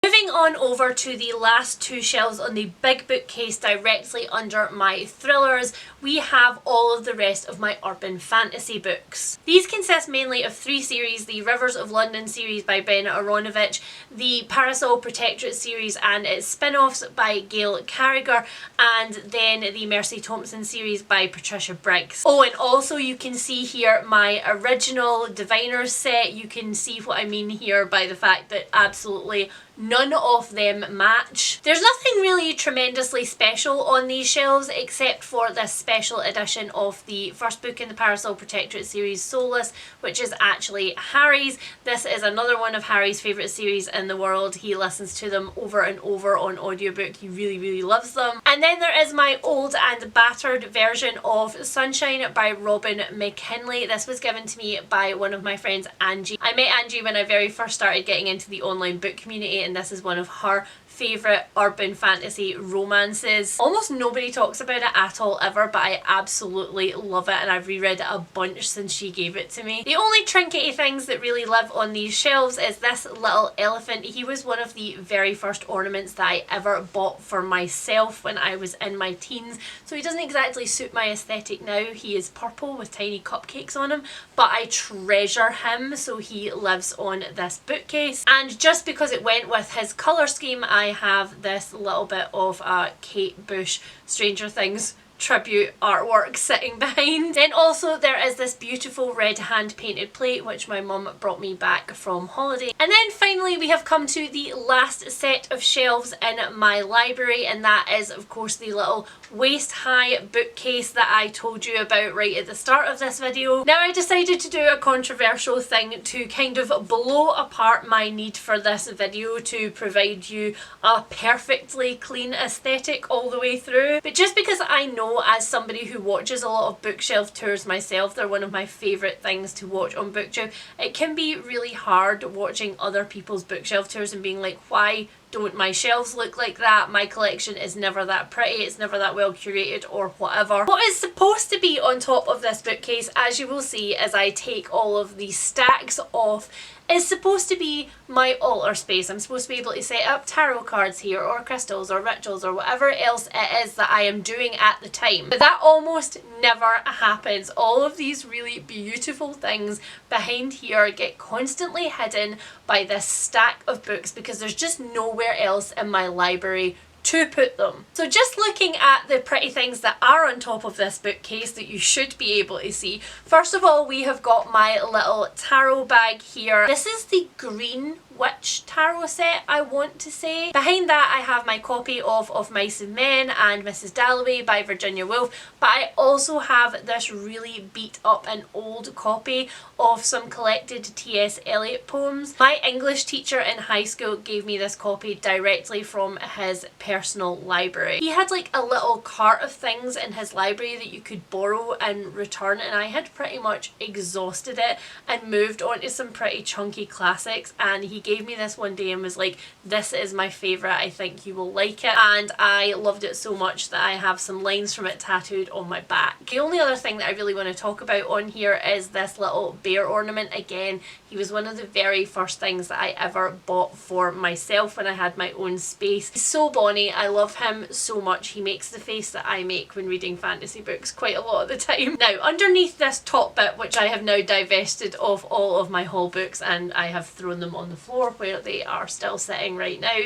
Moving on over to the last two shelves on the big bookcase directly under my thrillers, we have all of the rest of my urban fantasy books. These consist mainly of three series: the Rivers of London series by Ben Aronovich, the Parasol Protectorate series and its spin-offs by Gail Carriger, and then the Mercy Thompson series by Patricia Briggs. Oh, and also you can see here my original Diviners set. You can see what I mean here by the fact that absolutely none of them match. There's nothing really tremendously special on these shelves except for this special edition of the first book in the Parasol Protectorate series, Soulless, which is actually Harry's. This is another one of Harry's favourite series in the world. He listens to them over and over on audiobook. He really loves them. And then there is my old and battered version of Sunshine by Robin McKinley. This was given to me by one of my friends, Angie. I met Angie when I very first started getting into the online book community, and this is one of her favourite urban fantasy romances. Almost nobody talks about it at all ever, but I absolutely love it and I've reread it a bunch since she gave it to me. The only trinkety things that really live on these shelves is this little elephant. He was one of the very first ornaments that I ever bought for myself when I was in my teens, so he doesn't exactly suit my aesthetic now. He is purple with tiny cupcakes on him, but I treasure him, so he lives on this bookcase. And just because it went with his colour scheme, I have this little bit of Kate Bush Stranger Things tribute artwork sitting behind. Then also there is this beautiful red hand painted plate which my mum brought me back from holiday. And then finally we have come to the last set of shelves in my library, and that is of course the little waist high bookcase that I told you about right at the start of this video. Now I decided to do a controversial thing to kind of blow apart my need for this video to provide you a perfectly clean aesthetic all the way through. But just because I know, as somebody who watches a lot of bookshelf tours myself, they're one of my favourite things to watch on BookTube, it can be really hard watching other people's bookshelf tours and being like, why don't my shelves look like that? My collection is never that pretty, it's never that well curated or whatever. What is supposed to be on top of this bookcase, as you will see as I take all of these stacks off, is supposed to be my altar space. I'm supposed to be able to set up tarot cards here or crystals or rituals or whatever else it is that I am doing at the time. But that almost never happens. All of these really beautiful things behind here get constantly hidden by this stack of books because there's just nowhere else in my library to put them. So just looking at the pretty things that are on top of this bookcase that you should be able to see. First of all, we have got my little tarot bag here. This is the Green Witch tarot set, I want to say. Behind that I have my copy of Mice and Men and Mrs. Dalloway by Virginia Woolf, but I also have this really beat up and old copy of some collected T.S. Eliot poems. My English teacher in high school gave me this copy directly from his personal library. He had like a little cart of things in his library that you could borrow and return, and I had pretty much exhausted it and moved on to some pretty chunky classics, and he gave me this one day and was like, this is my favourite, I think you will like it, and I loved it so much that I have some lines from it tattooed on my back. The only other thing that I really want to talk about on here is this little bear ornament. Again, He was one of the very first things that I ever bought for myself when I had my own space. He's so bonny, I love him so much. He makes the face that I make when reading fantasy books quite a lot of the time. Now, underneath this top bit, which I have now divested of all of my haul books and I have thrown them on the floor where they are still sitting right now,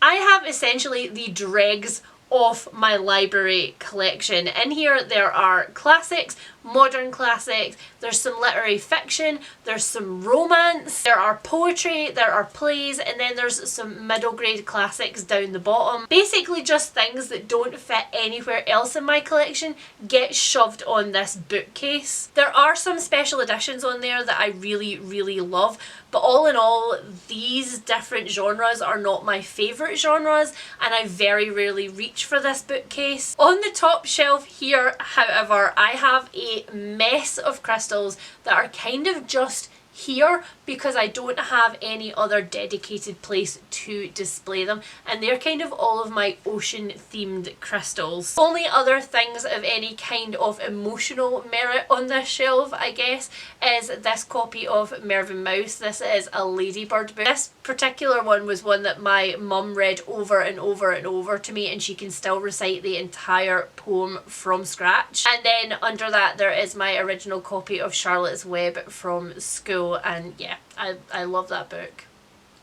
I have essentially the dregs of my library collection. In here there are classics, modern classics, there's some literary fiction, there's some romance, there are poetry, there are plays, and then there's some middle grade classics down the bottom. Basically just things that don't fit anywhere else in my collection get shoved on this bookcase. There are some special editions on there that I really love, but all in all, these different genres are not my favourite genres, and I very rarely reach for this bookcase. On the top shelf here, however, I have a mess of crystals that are kind of just here because I don't have any other dedicated place to display them, and they're kind of all of my ocean themed crystals. Only other things of any kind of emotional merit on this shelf, I guess, is this copy of Mervyn Mouse. This is a ladybird book. This particular one was one that my mum read over and over and over to me, and she can still recite the entire poem from scratch. And then under that there is my original copy of Charlotte's Web from school, and yeah, I love that book.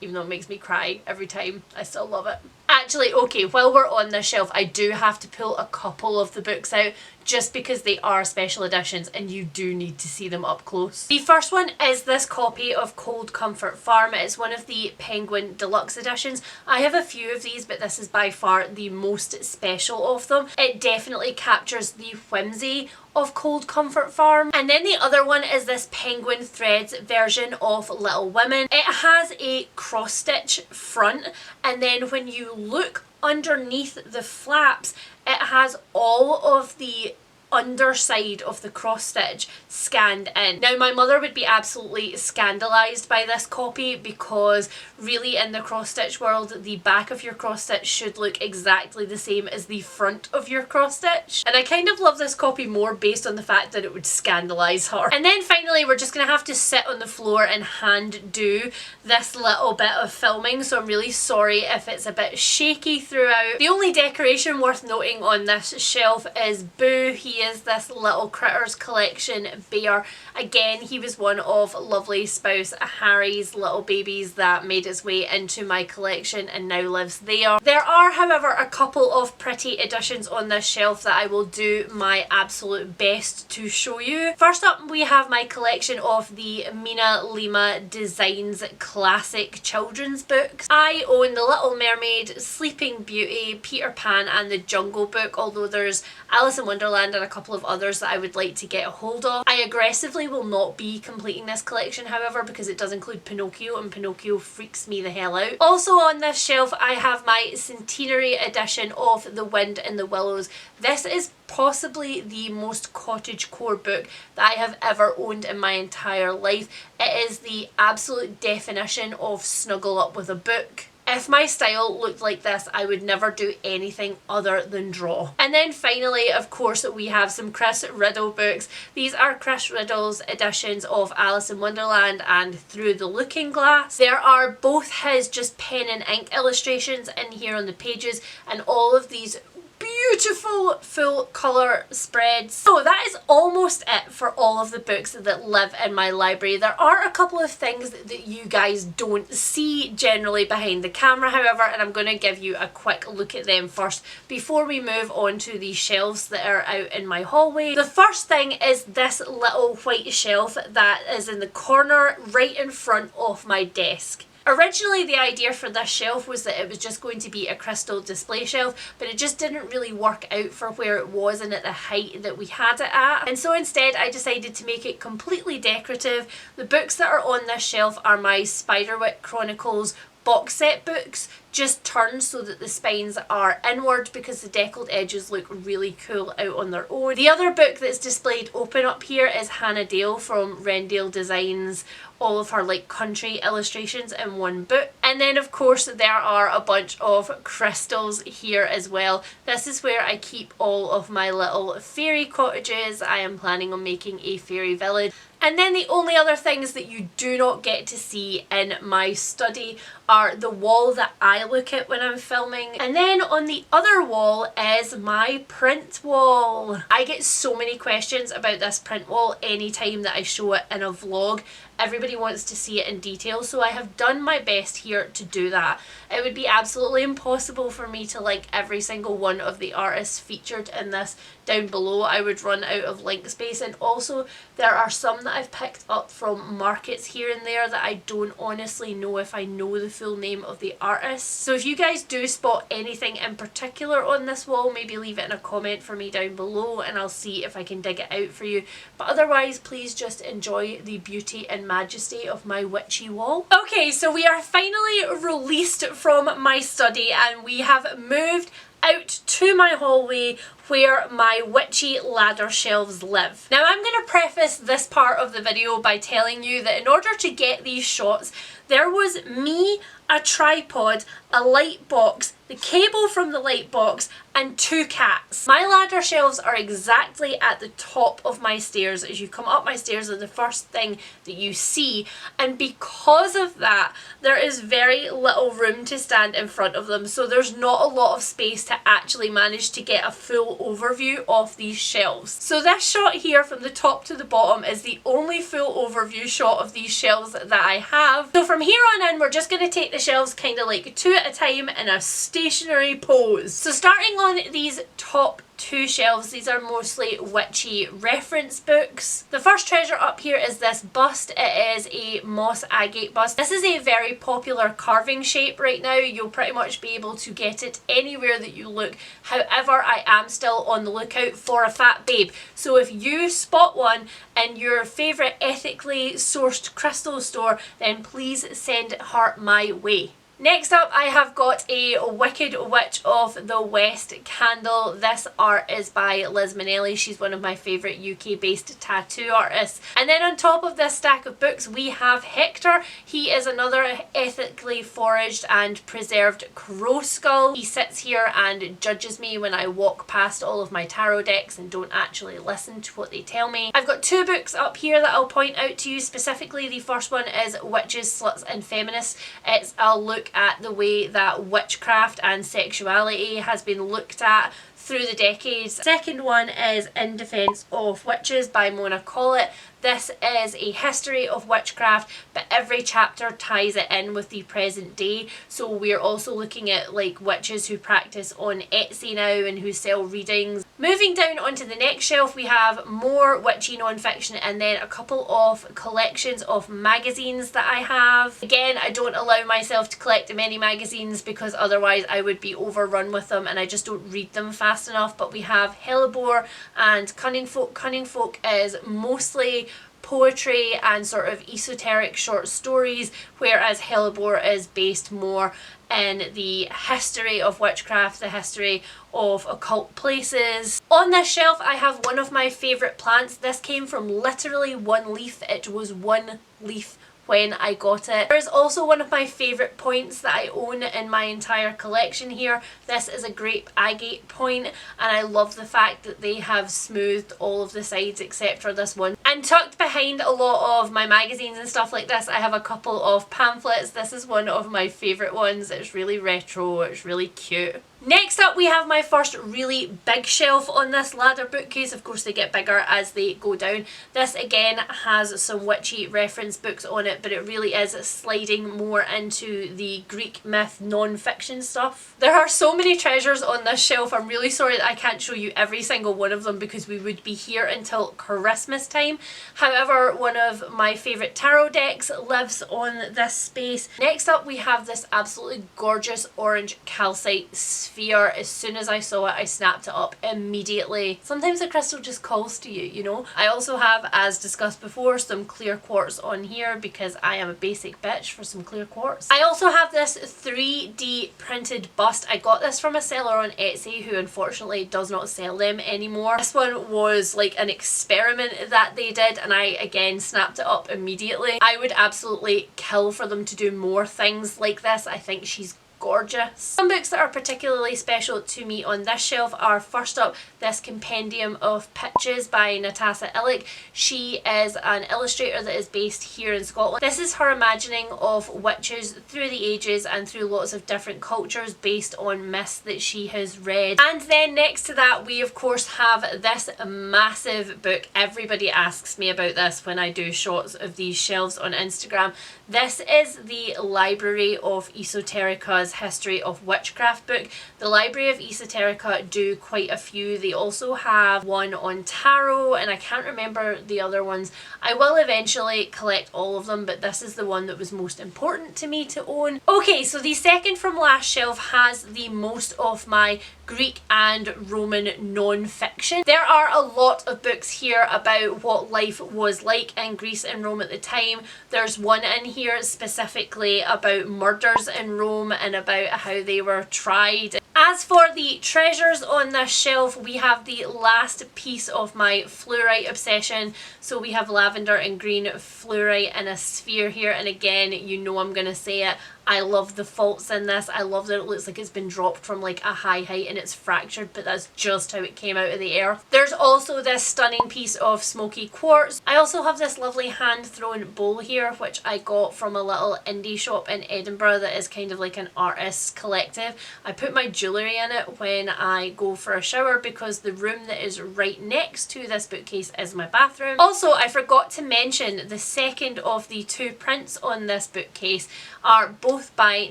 Even though it makes me cry every time, I still love it. Actually, okay, while we're on this shelf, I do have to pull a couple of the books out just because they are special editions and you do need to see them up close. The first one is this copy of Cold Comfort Farm. It's one of the Penguin Deluxe editions. I have a few of these, but this is by far the most special of them. It definitely captures the whimsy of Cold Comfort Farm. And then the other one is this Penguin Threads version of Little Women. It has a cross stitch front, and then when you look underneath the flaps, it has all of the underside of the cross stitch scanned in. Now my mother would be absolutely scandalised by this copy because really in the cross stitch world the back of your cross stitch should look exactly the same as the front of your cross stitch, and I kind of love this copy more based on the fact that it would scandalise her. And then finally we're just gonna have to sit on the floor and hand do this little bit of filming, so I'm really sorry if it's a bit shaky throughout. The only decoration worth noting on this shelf is Boo. He is this little Critters collection bear. Again, he was one of lovely spouse Harry's little babies that made its way into my collection and now lives there. There are, however, a couple of pretty additions on this shelf that I will do my absolute best to show you. First up, we have my collection of the Mina Lima Designs classic children's books. I own The Little Mermaid, Sleeping Beauty, Peter Pan and The Jungle Book, although there's Alice in Wonderland and a couple of others that I would like to get a hold of. I aggressively will not be completing this collection, however, because it does include Pinocchio, and Pinocchio freaks me the hell out. Also on this shelf I have my centenary edition of The Wind in the Willows. This is possibly the most cottagecore book that I have ever owned in my entire life. It is the absolute definition of snuggle up with a book. If my style looked like this, I would never do anything other than draw. And then finally, of course, we have some Chris Riddle books. These are Chris Riddle's editions of Alice in Wonderland and Through the Looking Glass. There are both his just pen and ink illustrations in here on the pages, and all of these beautiful full colour spreads. So that is almost it for all of the books that live in my library. There are a couple of things that you guys don't see generally behind the camera, however, and I'm going to give you a quick look at them first before we move on to the shelves that are out in my hallway. The first thing is this little white shelf that is in the corner right in front of my desk. Originally the idea for this shelf was that it was just going to be a crystal display shelf, but it just didn't really work out for where it was and at the height that we had it at. And so instead I decided to make it completely decorative. The books that are on this shelf are my Spiderwick Chronicles box set books, just turned so that the spines are inward because the deckled edges look really cool out on their own. The other book that's displayed open up here is Hannah Dale from Rendale Designs, all of her like country illustrations in one book. And then of course there are a bunch of crystals here as well. This is where I keep all of my little fairy cottages. I am planning on making a fairy village. And then the only other things that you do not get to see in my study are the wall that I look at when I'm filming. And then on the other wall is my print wall. I get so many questions about this print wall anytime that I show it in a vlog. Everybody wants to see it in detail, so I have done my best here to do that. It would be absolutely impossible for me to like every single one of the artists featured in this down below. I would run out of link space, and also there are some that I've picked up from markets here and there that I don't honestly know if I know the full name of the artist. So if you guys do spot anything in particular on this wall, maybe leave it in a comment for me down below and I'll see if I can dig it out for you. But otherwise, please just enjoy the beauty and majesty of my witchy wall. Okay, so we are finally released from my study and we have moved out to my hallway where my witchy ladder shelves live. Now I'm going to preface this part of the video by telling you that in order to get these shots, there was me, a tripod, a light box, the cable from the light box, and 2 cats. My ladder shelves are exactly at the top of my stairs. As you come up my stairs, they're the first thing that you see, and because of that, there is very little room to stand in front of them, so there's not a lot of space to actually manage to get a full overview of these shelves. So this shot here from the top to the bottom is the only full overview shot of these shelves that I have. So from here on in, we're just going to take the shelves kind of like 2 at a time in a stationary pose. So starting on these top 2 shelves, these are mostly witchy reference books. The first treasure up here is this bust. It is a moss agate bust. This is a very popular carving shape right now. You'll pretty much be able to get it anywhere that you look. However, I am still on the lookout for a fat babe. So if you spot one in your favourite ethically sourced crystal store, then please send her my way. Next up, I have got a Wicked Witch of the West candle. This art is by Liz Minnelli. She's one of my favourite UK based tattoo artists. And then on top of this stack of books we have Hector. He is another ethically foraged and preserved crow skull. He sits here and judges me when I walk past all of my tarot decks and don't actually listen to what they tell me. I've got 2 books up here that I'll point out to you specifically. The first one is Witches, Sluts and Feminists. It's a look at the way that witchcraft and sexuality has been looked at through the decades. Second one is In Defence of Witches by Mona Collett. This is a history of witchcraft, but every chapter ties it in with the present day. So we're also looking at like witches who practice on Etsy now and who sell readings. Moving down onto the next shelf, we have more witchy non-fiction and then a couple of collections of magazines that I have. Again, I don't allow myself to collect many magazines because otherwise I would be overrun with them and I just don't read them fast enough. But we have Hellebore and Cunning Folk. Cunning Folk is mostly poetry and sort of esoteric short stories, whereas Hellebore is based more in the history of witchcraft, the history of occult places. On this shelf I have one of my favourite plants. This came from literally one leaf. It was one leaf when I got it. There's also one of my favourite points that I own in my entire collection here. This is a grape agate point and I love the fact that they have smoothed all of the sides except for this one. And tucked behind a lot of my magazines and stuff like this, I have a couple of pamphlets. This is one of my favourite ones. It's really retro, it's really cute. Next up we have my first really big shelf on this ladder bookcase. Of course they get bigger as they go down. This again has some witchy reference books on it, but it really is sliding more into the Greek myth non-fiction stuff. There are so many treasures on this shelf. I'm really sorry that I can't show you every single one of them because we would be here until Christmas time. However, one of my favourite tarot decks lives on this space. Next up we have this absolutely gorgeous orange calcite sphere. sphere. As soon as I saw it, I snapped it up immediately. Sometimes the crystal just calls to you, you know? I also have, as discussed before, some clear quartz on here because I am a basic bitch for some clear quartz. I also have this 3D printed bust. I got this from a seller on Etsy who unfortunately does not sell them anymore. This one was like an experiment that they did, and I again snapped it up immediately. I would absolutely kill for them to do more things like this. I think she's gorgeous. Some books that are particularly special to me on this shelf are, first up, this compendium of pictures by Natasha Illich. She is an illustrator that is based here in Scotland. This is her imagining of witches through the ages and through lots of different cultures based on myths that she has read. And then next to that we of course have this massive book. Everybody asks me about this when I do shots of these shelves on Instagram. This is the Library of Esoterica's History of Witchcraft book. The Library of Esoterica do quite a few. They also have one on tarot, and I can't remember the other ones. I will eventually collect all of them, but this is the one that was most important to me to own. Okay, so the second from last shelf has the most of my Greek and Roman non-fiction. There are a lot of books here about what life was like in Greece and Rome at the time. There's one in here specifically about murders in Rome and about how they were tried. As for the treasures on this shelf, we have the last piece of my fluorite obsession. So we have lavender and green fluorite in a sphere here, and again, you know I'm gonna say it, I love the faults in this. I love that it looks like it's been dropped from like a high height and it's fractured, but that's just how it came out of the earth. There's also this stunning piece of smoky quartz. I also have this lovely hand-thrown bowl here, which I got from a little indie shop in Edinburgh that is kind of like an artist's collective. I put my jewellery in it when I go for a shower because the room that is right next to this bookcase is my bathroom. Also, I forgot to mention the second of the two prints on this bookcase are both by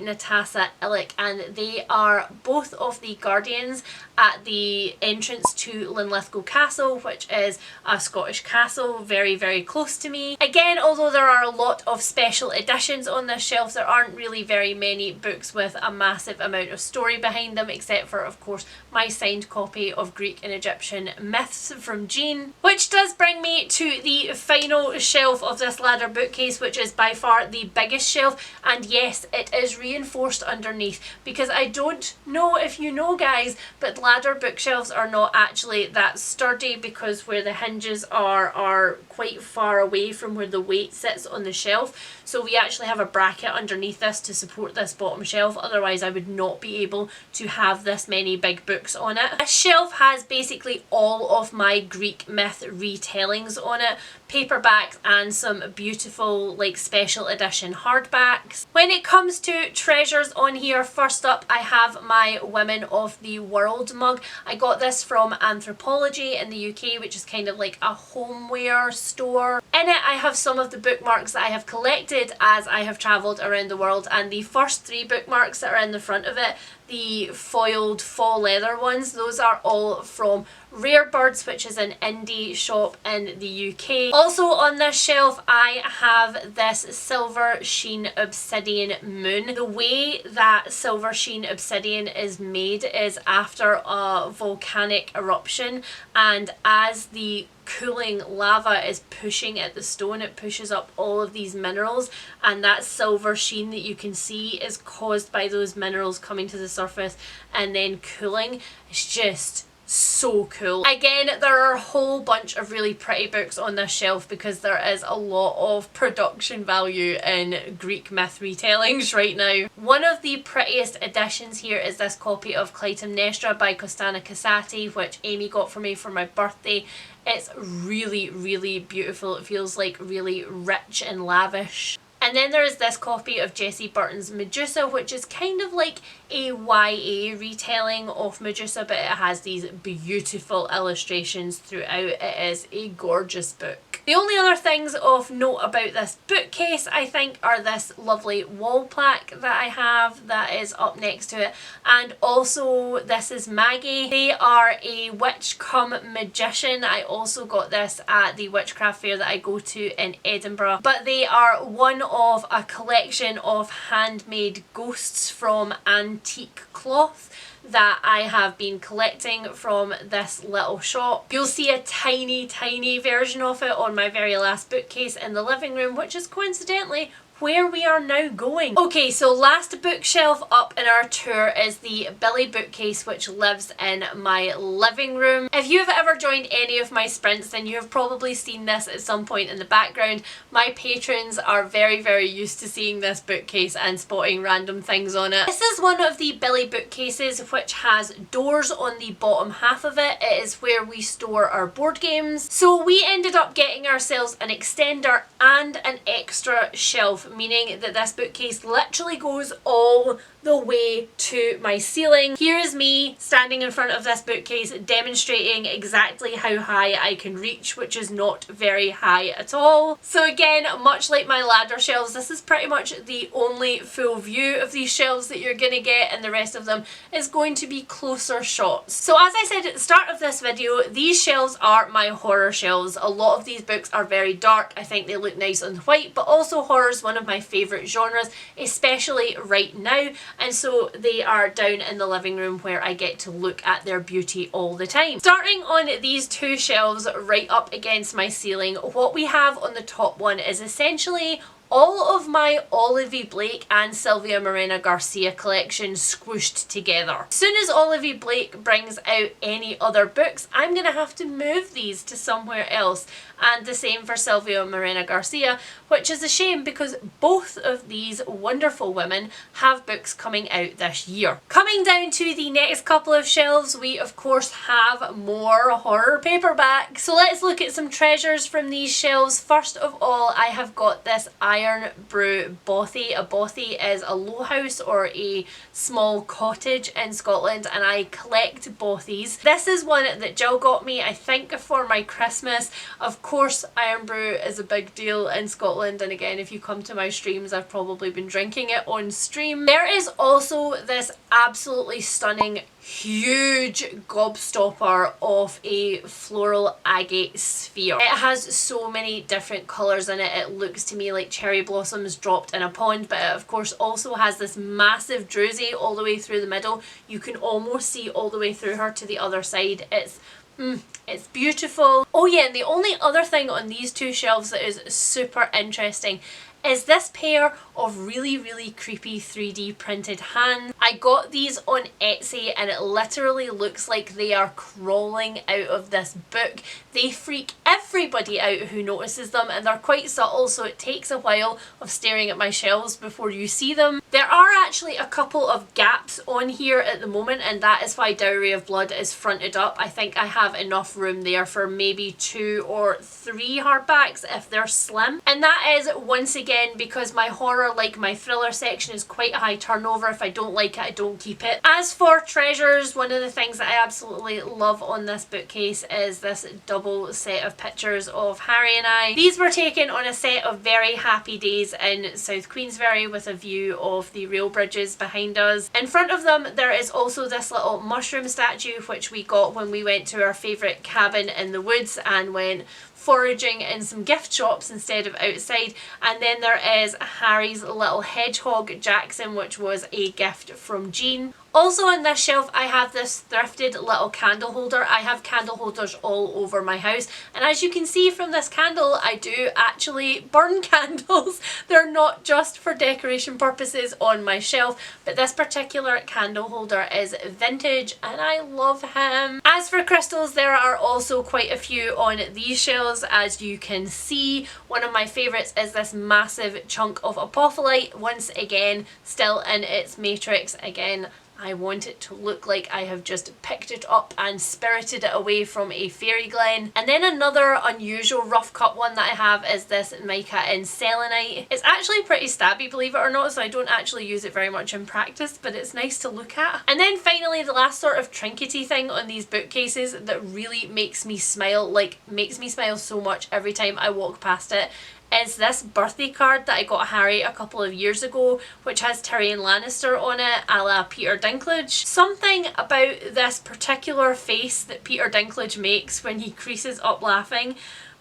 Natasha Illich, and they are both of the guardians at the entrance to Linlithgow Castle, which is a Scottish castle very, very close to me. Again, although there are a lot of special editions on this shelf, there aren't really very many books with a massive amount of story behind them, except for, of course, my signed copy of Greek and Egyptian Myths from Jean. Which does bring me to the final shelf of this ladder bookcase, which is by far the biggest shelf, and yes, it is reinforced underneath, because I don't know if you know, guys, but ladder bookshelves are not actually that sturdy because where the hinges are quite far away from where the weight sits on the shelf. So we actually have a bracket underneath this to support this bottom shelf, otherwise I would not be able to have this many big books on it. This shelf has basically all of my Greek myth retellings on it, paperbacks and some beautiful like special edition hardbacks. When it comes to treasures on here, first up I have my Women of the World mug. I got this from Anthropology in the UK, which is kind of like a homeware store. In it I have some of the bookmarks that I have collected as I have travelled around the world, and the first three bookmarks that are in the front of it, the foiled faux leather ones, those are all from Rare Birds, which is an indie shop in the UK. Also on this shelf I have this Silver Sheen Obsidian Moon. The way that Silver Sheen Obsidian is made is after a volcanic eruption, and as the cooling lava is pushing at the stone, it pushes up all of these minerals, and that silver sheen that you can see is caused by those minerals coming to the surface and then cooling. It's just so cool. Again, there are a whole bunch of really pretty books on this shelf because there is a lot of production value in Greek myth retellings right now. One of the prettiest editions here is this copy of Clytemnestra by Costana Cassati, which Amy got for me for my birthday. It's really, really beautiful. It feels like really rich and lavish. And then there is this copy of Jessie Burton's Medusa, which is kind of like a YA retelling of Medusa, but it has these beautiful illustrations throughout. It is a gorgeous book. The only other things of note about this bookcase, I think, are this lovely wall plaque that I have that is up next to it, and also This Is Maggie. They are a witch cum magician. I also got this at the witchcraft fair that I go to in Edinburgh, but they are one of a collection of handmade ghosts from antique cloth. that I have been collecting from this little shop. You'll see a tiny version of it on my very last bookcase in the living room, which is coincidentally where we are now going. Okay, so last bookshelf up in our tour is the Billy bookcase, which lives in my living room. If you have ever joined any of my sprints, then you have probably seen this at some point in the background. My patrons are very used to seeing this bookcase and spotting random things on it. This is one of the Billy bookcases which has doors on the bottom half of it. It is where we store our board games. So we ended up getting ourselves an extender and an extra shelf, meaning that this bookcase literally goes all the way to my ceiling. Here is me standing in front of this bookcase demonstrating exactly how high I can reach, which is not very high at all. So again, much like my ladder shelves, this is pretty much the only full view of these shelves that you're gonna get, and the rest of them is going to be closer shots. So as I said at the start of this video, these shelves are my horror shelves. A lot of these books are very dark. I think they look nice on white, but also horror is one of my favourite genres, especially right now. And so they are down in the living room where I get to look at their beauty all the time. Starting on these two shelves right up against my ceiling, what we have on the top one is essentially all of my Olivia Blake and Sylvia Morena Garcia collection squished together. As soon as Olivia Blake brings out any other books, I'm gonna have to move these to somewhere else, and the same for Sylvia Morena Garcia, which is a shame because both of these wonderful women have books coming out this year. Coming down to the next couple of shelves, we of course have more horror paperbacks. So let's look at some treasures from these shelves. First of all, I have got this Iron Brew bothy. A bothy is a low house or a small cottage in Scotland, and I collect bothies. This is one that Jill got me, I think, for my Christmas. Of course, Iron Brew is a big deal in Scotland, and again, if you come to my streams, I've probably been drinking it on stream. There is also this absolutely stunning huge gobstopper of a floral agate sphere. It has so many different colours in it. It looks to me like cherry blossoms dropped in a pond, but it of course also has this massive druzy all the way through the middle. You can almost see all the way through her to the other side. It's beautiful. Oh yeah, and the only other thing on these two shelves that is super interesting is this pair of really creepy 3D printed hands. I got these on Etsy and it literally looks like they are crawling out of this book. They freak everybody out who notices them, and they're quite subtle, so it takes a while of staring at my shelves before you see them. There are actually a couple of gaps on here at the moment, and that is why Dowry of Blood is fronted up. I think I have enough room there for maybe 2 or 3 hardbacks if they're slim. And that is once again because my horror, like my thriller section, is quite a high turnover. If I don't like it, I don't keep it. As for treasures, one of the things that I absolutely love on this bookcase is this double set of pictures of Harry and I. These were taken on a set of very happy days in South Queensferry with a view of the rail bridges behind us. In front of them there is also this little mushroom statue which we got when we went to our favourite cabin in the woods and went foraging in some gift shops instead of outside. And then there is Harry's little hedgehog Jackson, which was a gift from Jean. Also on this shelf I have this thrifted little candle holder. I have candle holders all over my house, and as you can see from this candle, I do actually burn candles. They're not just for decoration purposes on my shelf, but this particular candle holder is vintage and I love him. As for crystals, there are also quite a few on these shelves. As you can see, one of my favourites is this massive chunk of apophyllite, once again still in its matrix. Again, I want it to look like I have just picked it up and spirited it away from a fairy glen. And then another unusual rough cut one that I have is this mica in selenite. It's actually pretty stabby, believe it or not, so I don't actually use it very much in practice, but it's nice to look at. And then finally, the last sort of trinkety thing on these bookcases that really makes me smile, like makes me smile so much every time I walk past it, is this birthday card that I got Harry a couple of years ago, which has Tyrion Lannister on it, a la Peter Dinklage. Something about this particular face that Peter Dinklage makes when he creases up laughing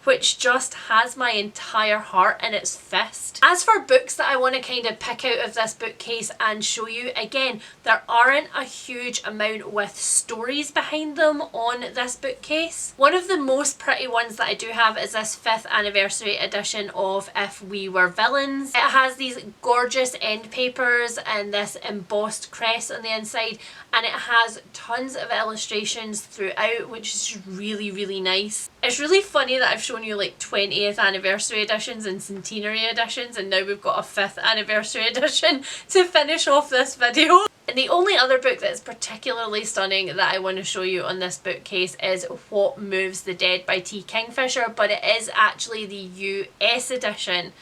which just has my entire heart in its fist. As for books that I want to kind of pick out of this bookcase and show you, again, there aren't a huge amount with stories behind them on this bookcase. One of the most pretty ones that I do have is this 5th anniversary edition of If We Were Villains. It has these gorgeous end papers and this embossed crest on the inside, and it has tons of illustrations throughout, which is really, really nice. It's really funny that I've shown you like 20th anniversary editions and centenary editions, and now we've got a 5th anniversary edition to finish off this video. And the only other book that's particularly stunning that I want to show you on this bookcase is What Moves the Dead by T. Kingfisher, but it is actually the US edition.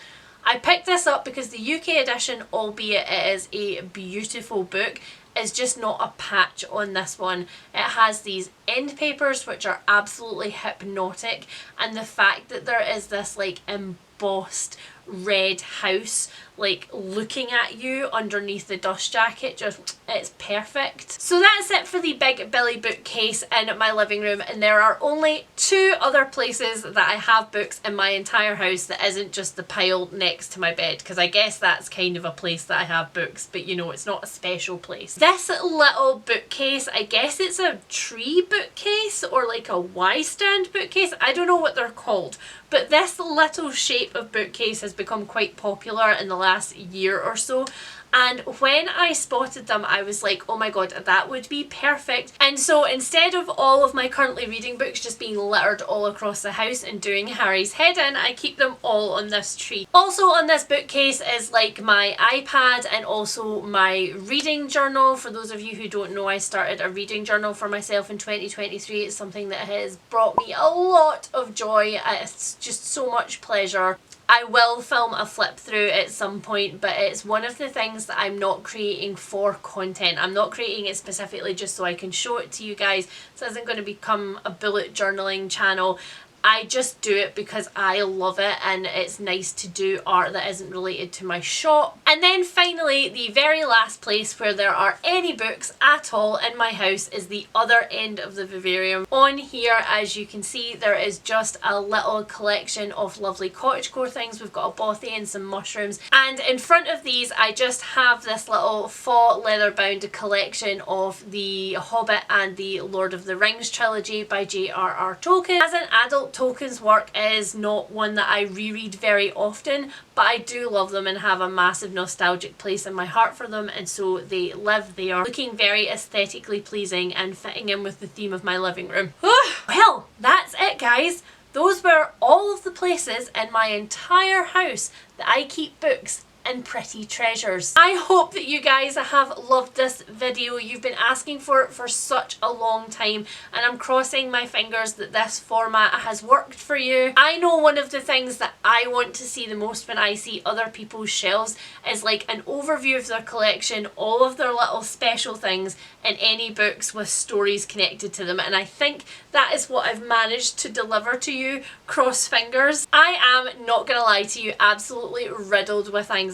I picked this up because the UK edition, albeit it is a beautiful book, is just not a patch on this one. It has these end papers which are absolutely hypnotic, and the fact that there is this like embossed red house like looking at you underneath the dust jacket, just, it's perfect. So that's it for the Big Billy bookcase in my living room, and there are only 2 other places that I have books in my entire house that isn't just the pile next to my bed, because I guess that's kind of a place that I have books, but you know, it's not a special place. This little bookcase, I guess it's a tree bookcase or like a Y-stand bookcase, I don't know what they're called, but this little shape of bookcase has become quite popular in the last year or so, and when I spotted them I was like, oh my god, that would be perfect. And so instead of all of my currently reading books just being littered all across the house and doing Harry's head in, I keep them all on this tree. Also on this bookcase is like my iPad and also my reading journal. For those of you who don't know, I started a reading journal for myself in 2023. It's something that has brought me a lot of joy. It's just so much pleasure. I will film a flip through at some point, but it's one of the things that I'm not creating for content. I'm not creating it specifically just so I can show it to you guys. This isn't going to become a bullet journaling channel. I just do it because I love it, and it's nice to do art that isn't related to my shop. And then finally, the very last place where there are any books at all in my house is the other end of the vivarium. On here, as you can see, there is just a little collection of lovely cottagecore things. We've got a bothy and some mushrooms, and in front of these I just have this little faux leather bound collection of the Hobbit and the Lord of the Rings trilogy by J.R.R. Tolkien. As an adult, Tolkien's work is not one that I reread very often, but I do love them and have a massive nostalgic place in my heart for them, and so they live there, looking very aesthetically pleasing and fitting in with the theme of my living room. Well, that's it guys. Those were all of the places in my entire house that I keep books and pretty treasures. I hope that you guys have loved this video. You've been asking for it for such a long time, and I'm crossing my fingers that this format has worked for you. I know one of the things that I want to see the most when I see other people's shelves is like an overview of their collection, all of their little special things, and any books with stories connected to them, and I think that is what I've managed to deliver to you. Cross fingers. I am, not gonna lie to you, absolutely riddled with anxiety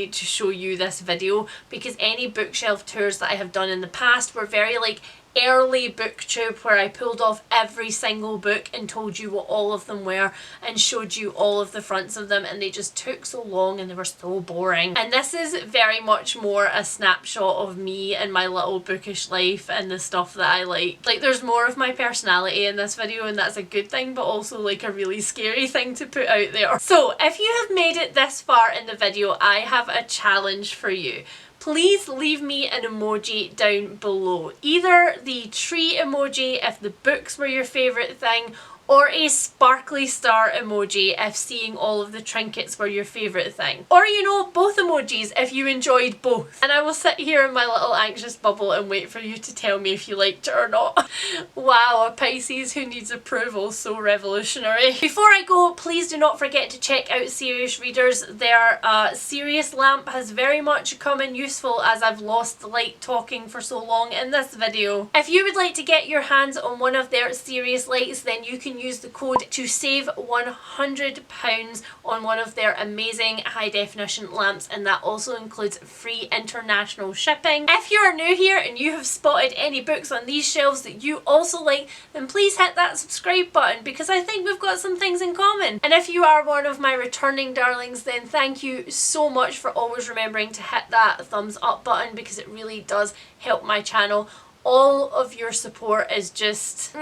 to show you this video, because any bookshelf tours that I have done in the past were very like early booktube, where I pulled off every single book and told you what all of them were and showed you all of the fronts of them, and they just took so long and they were so boring. And this is very much more a snapshot of me and my little bookish life and the stuff that I like. Like, there's more of my personality in this video, and that's a good thing, but also like a really scary thing to put out there. So if you have made it this far in the video, I have a challenge for you. Please leave me an emoji down below. Either the tree emoji if the books were your favourite thing, or a sparkly star emoji if seeing all of the trinkets were your favourite thing. Or, you know, both emojis if you enjoyed both. And I will sit here in my little anxious bubble and wait for you to tell me if you liked it or not. Wow, a Pisces who needs approval, so revolutionary. Before I go, please do not forget to check out Serious Readers. Their Serious lamp has very much come in useful as I've lost the light talking for so long in this video. If you would like to get your hands on one of their Serious lights, then you can can use the code to save £100 on one of their amazing high definition lamps, and that also includes free international shipping. If you are new here and you have spotted any books on these shelves that you also like, then please hit that subscribe button, because I think we've got some things in common. And if you are one of my returning darlings, then thank you so much for always remembering to hit that thumbs up button, because it really does help my channel. All of your support is just...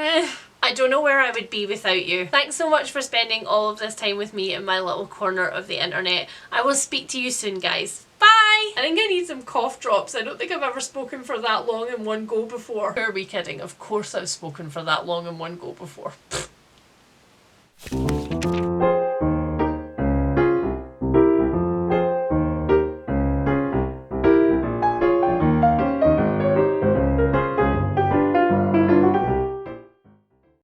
I don't know where I would be without you. Thanks so much for spending all of this time with me in my little corner of the internet. I will speak to you soon, guys. Bye! I think I need some cough drops. I don't think I've ever spoken for that long in one go before. Who are we kidding? Of course I've spoken for that long in one go before.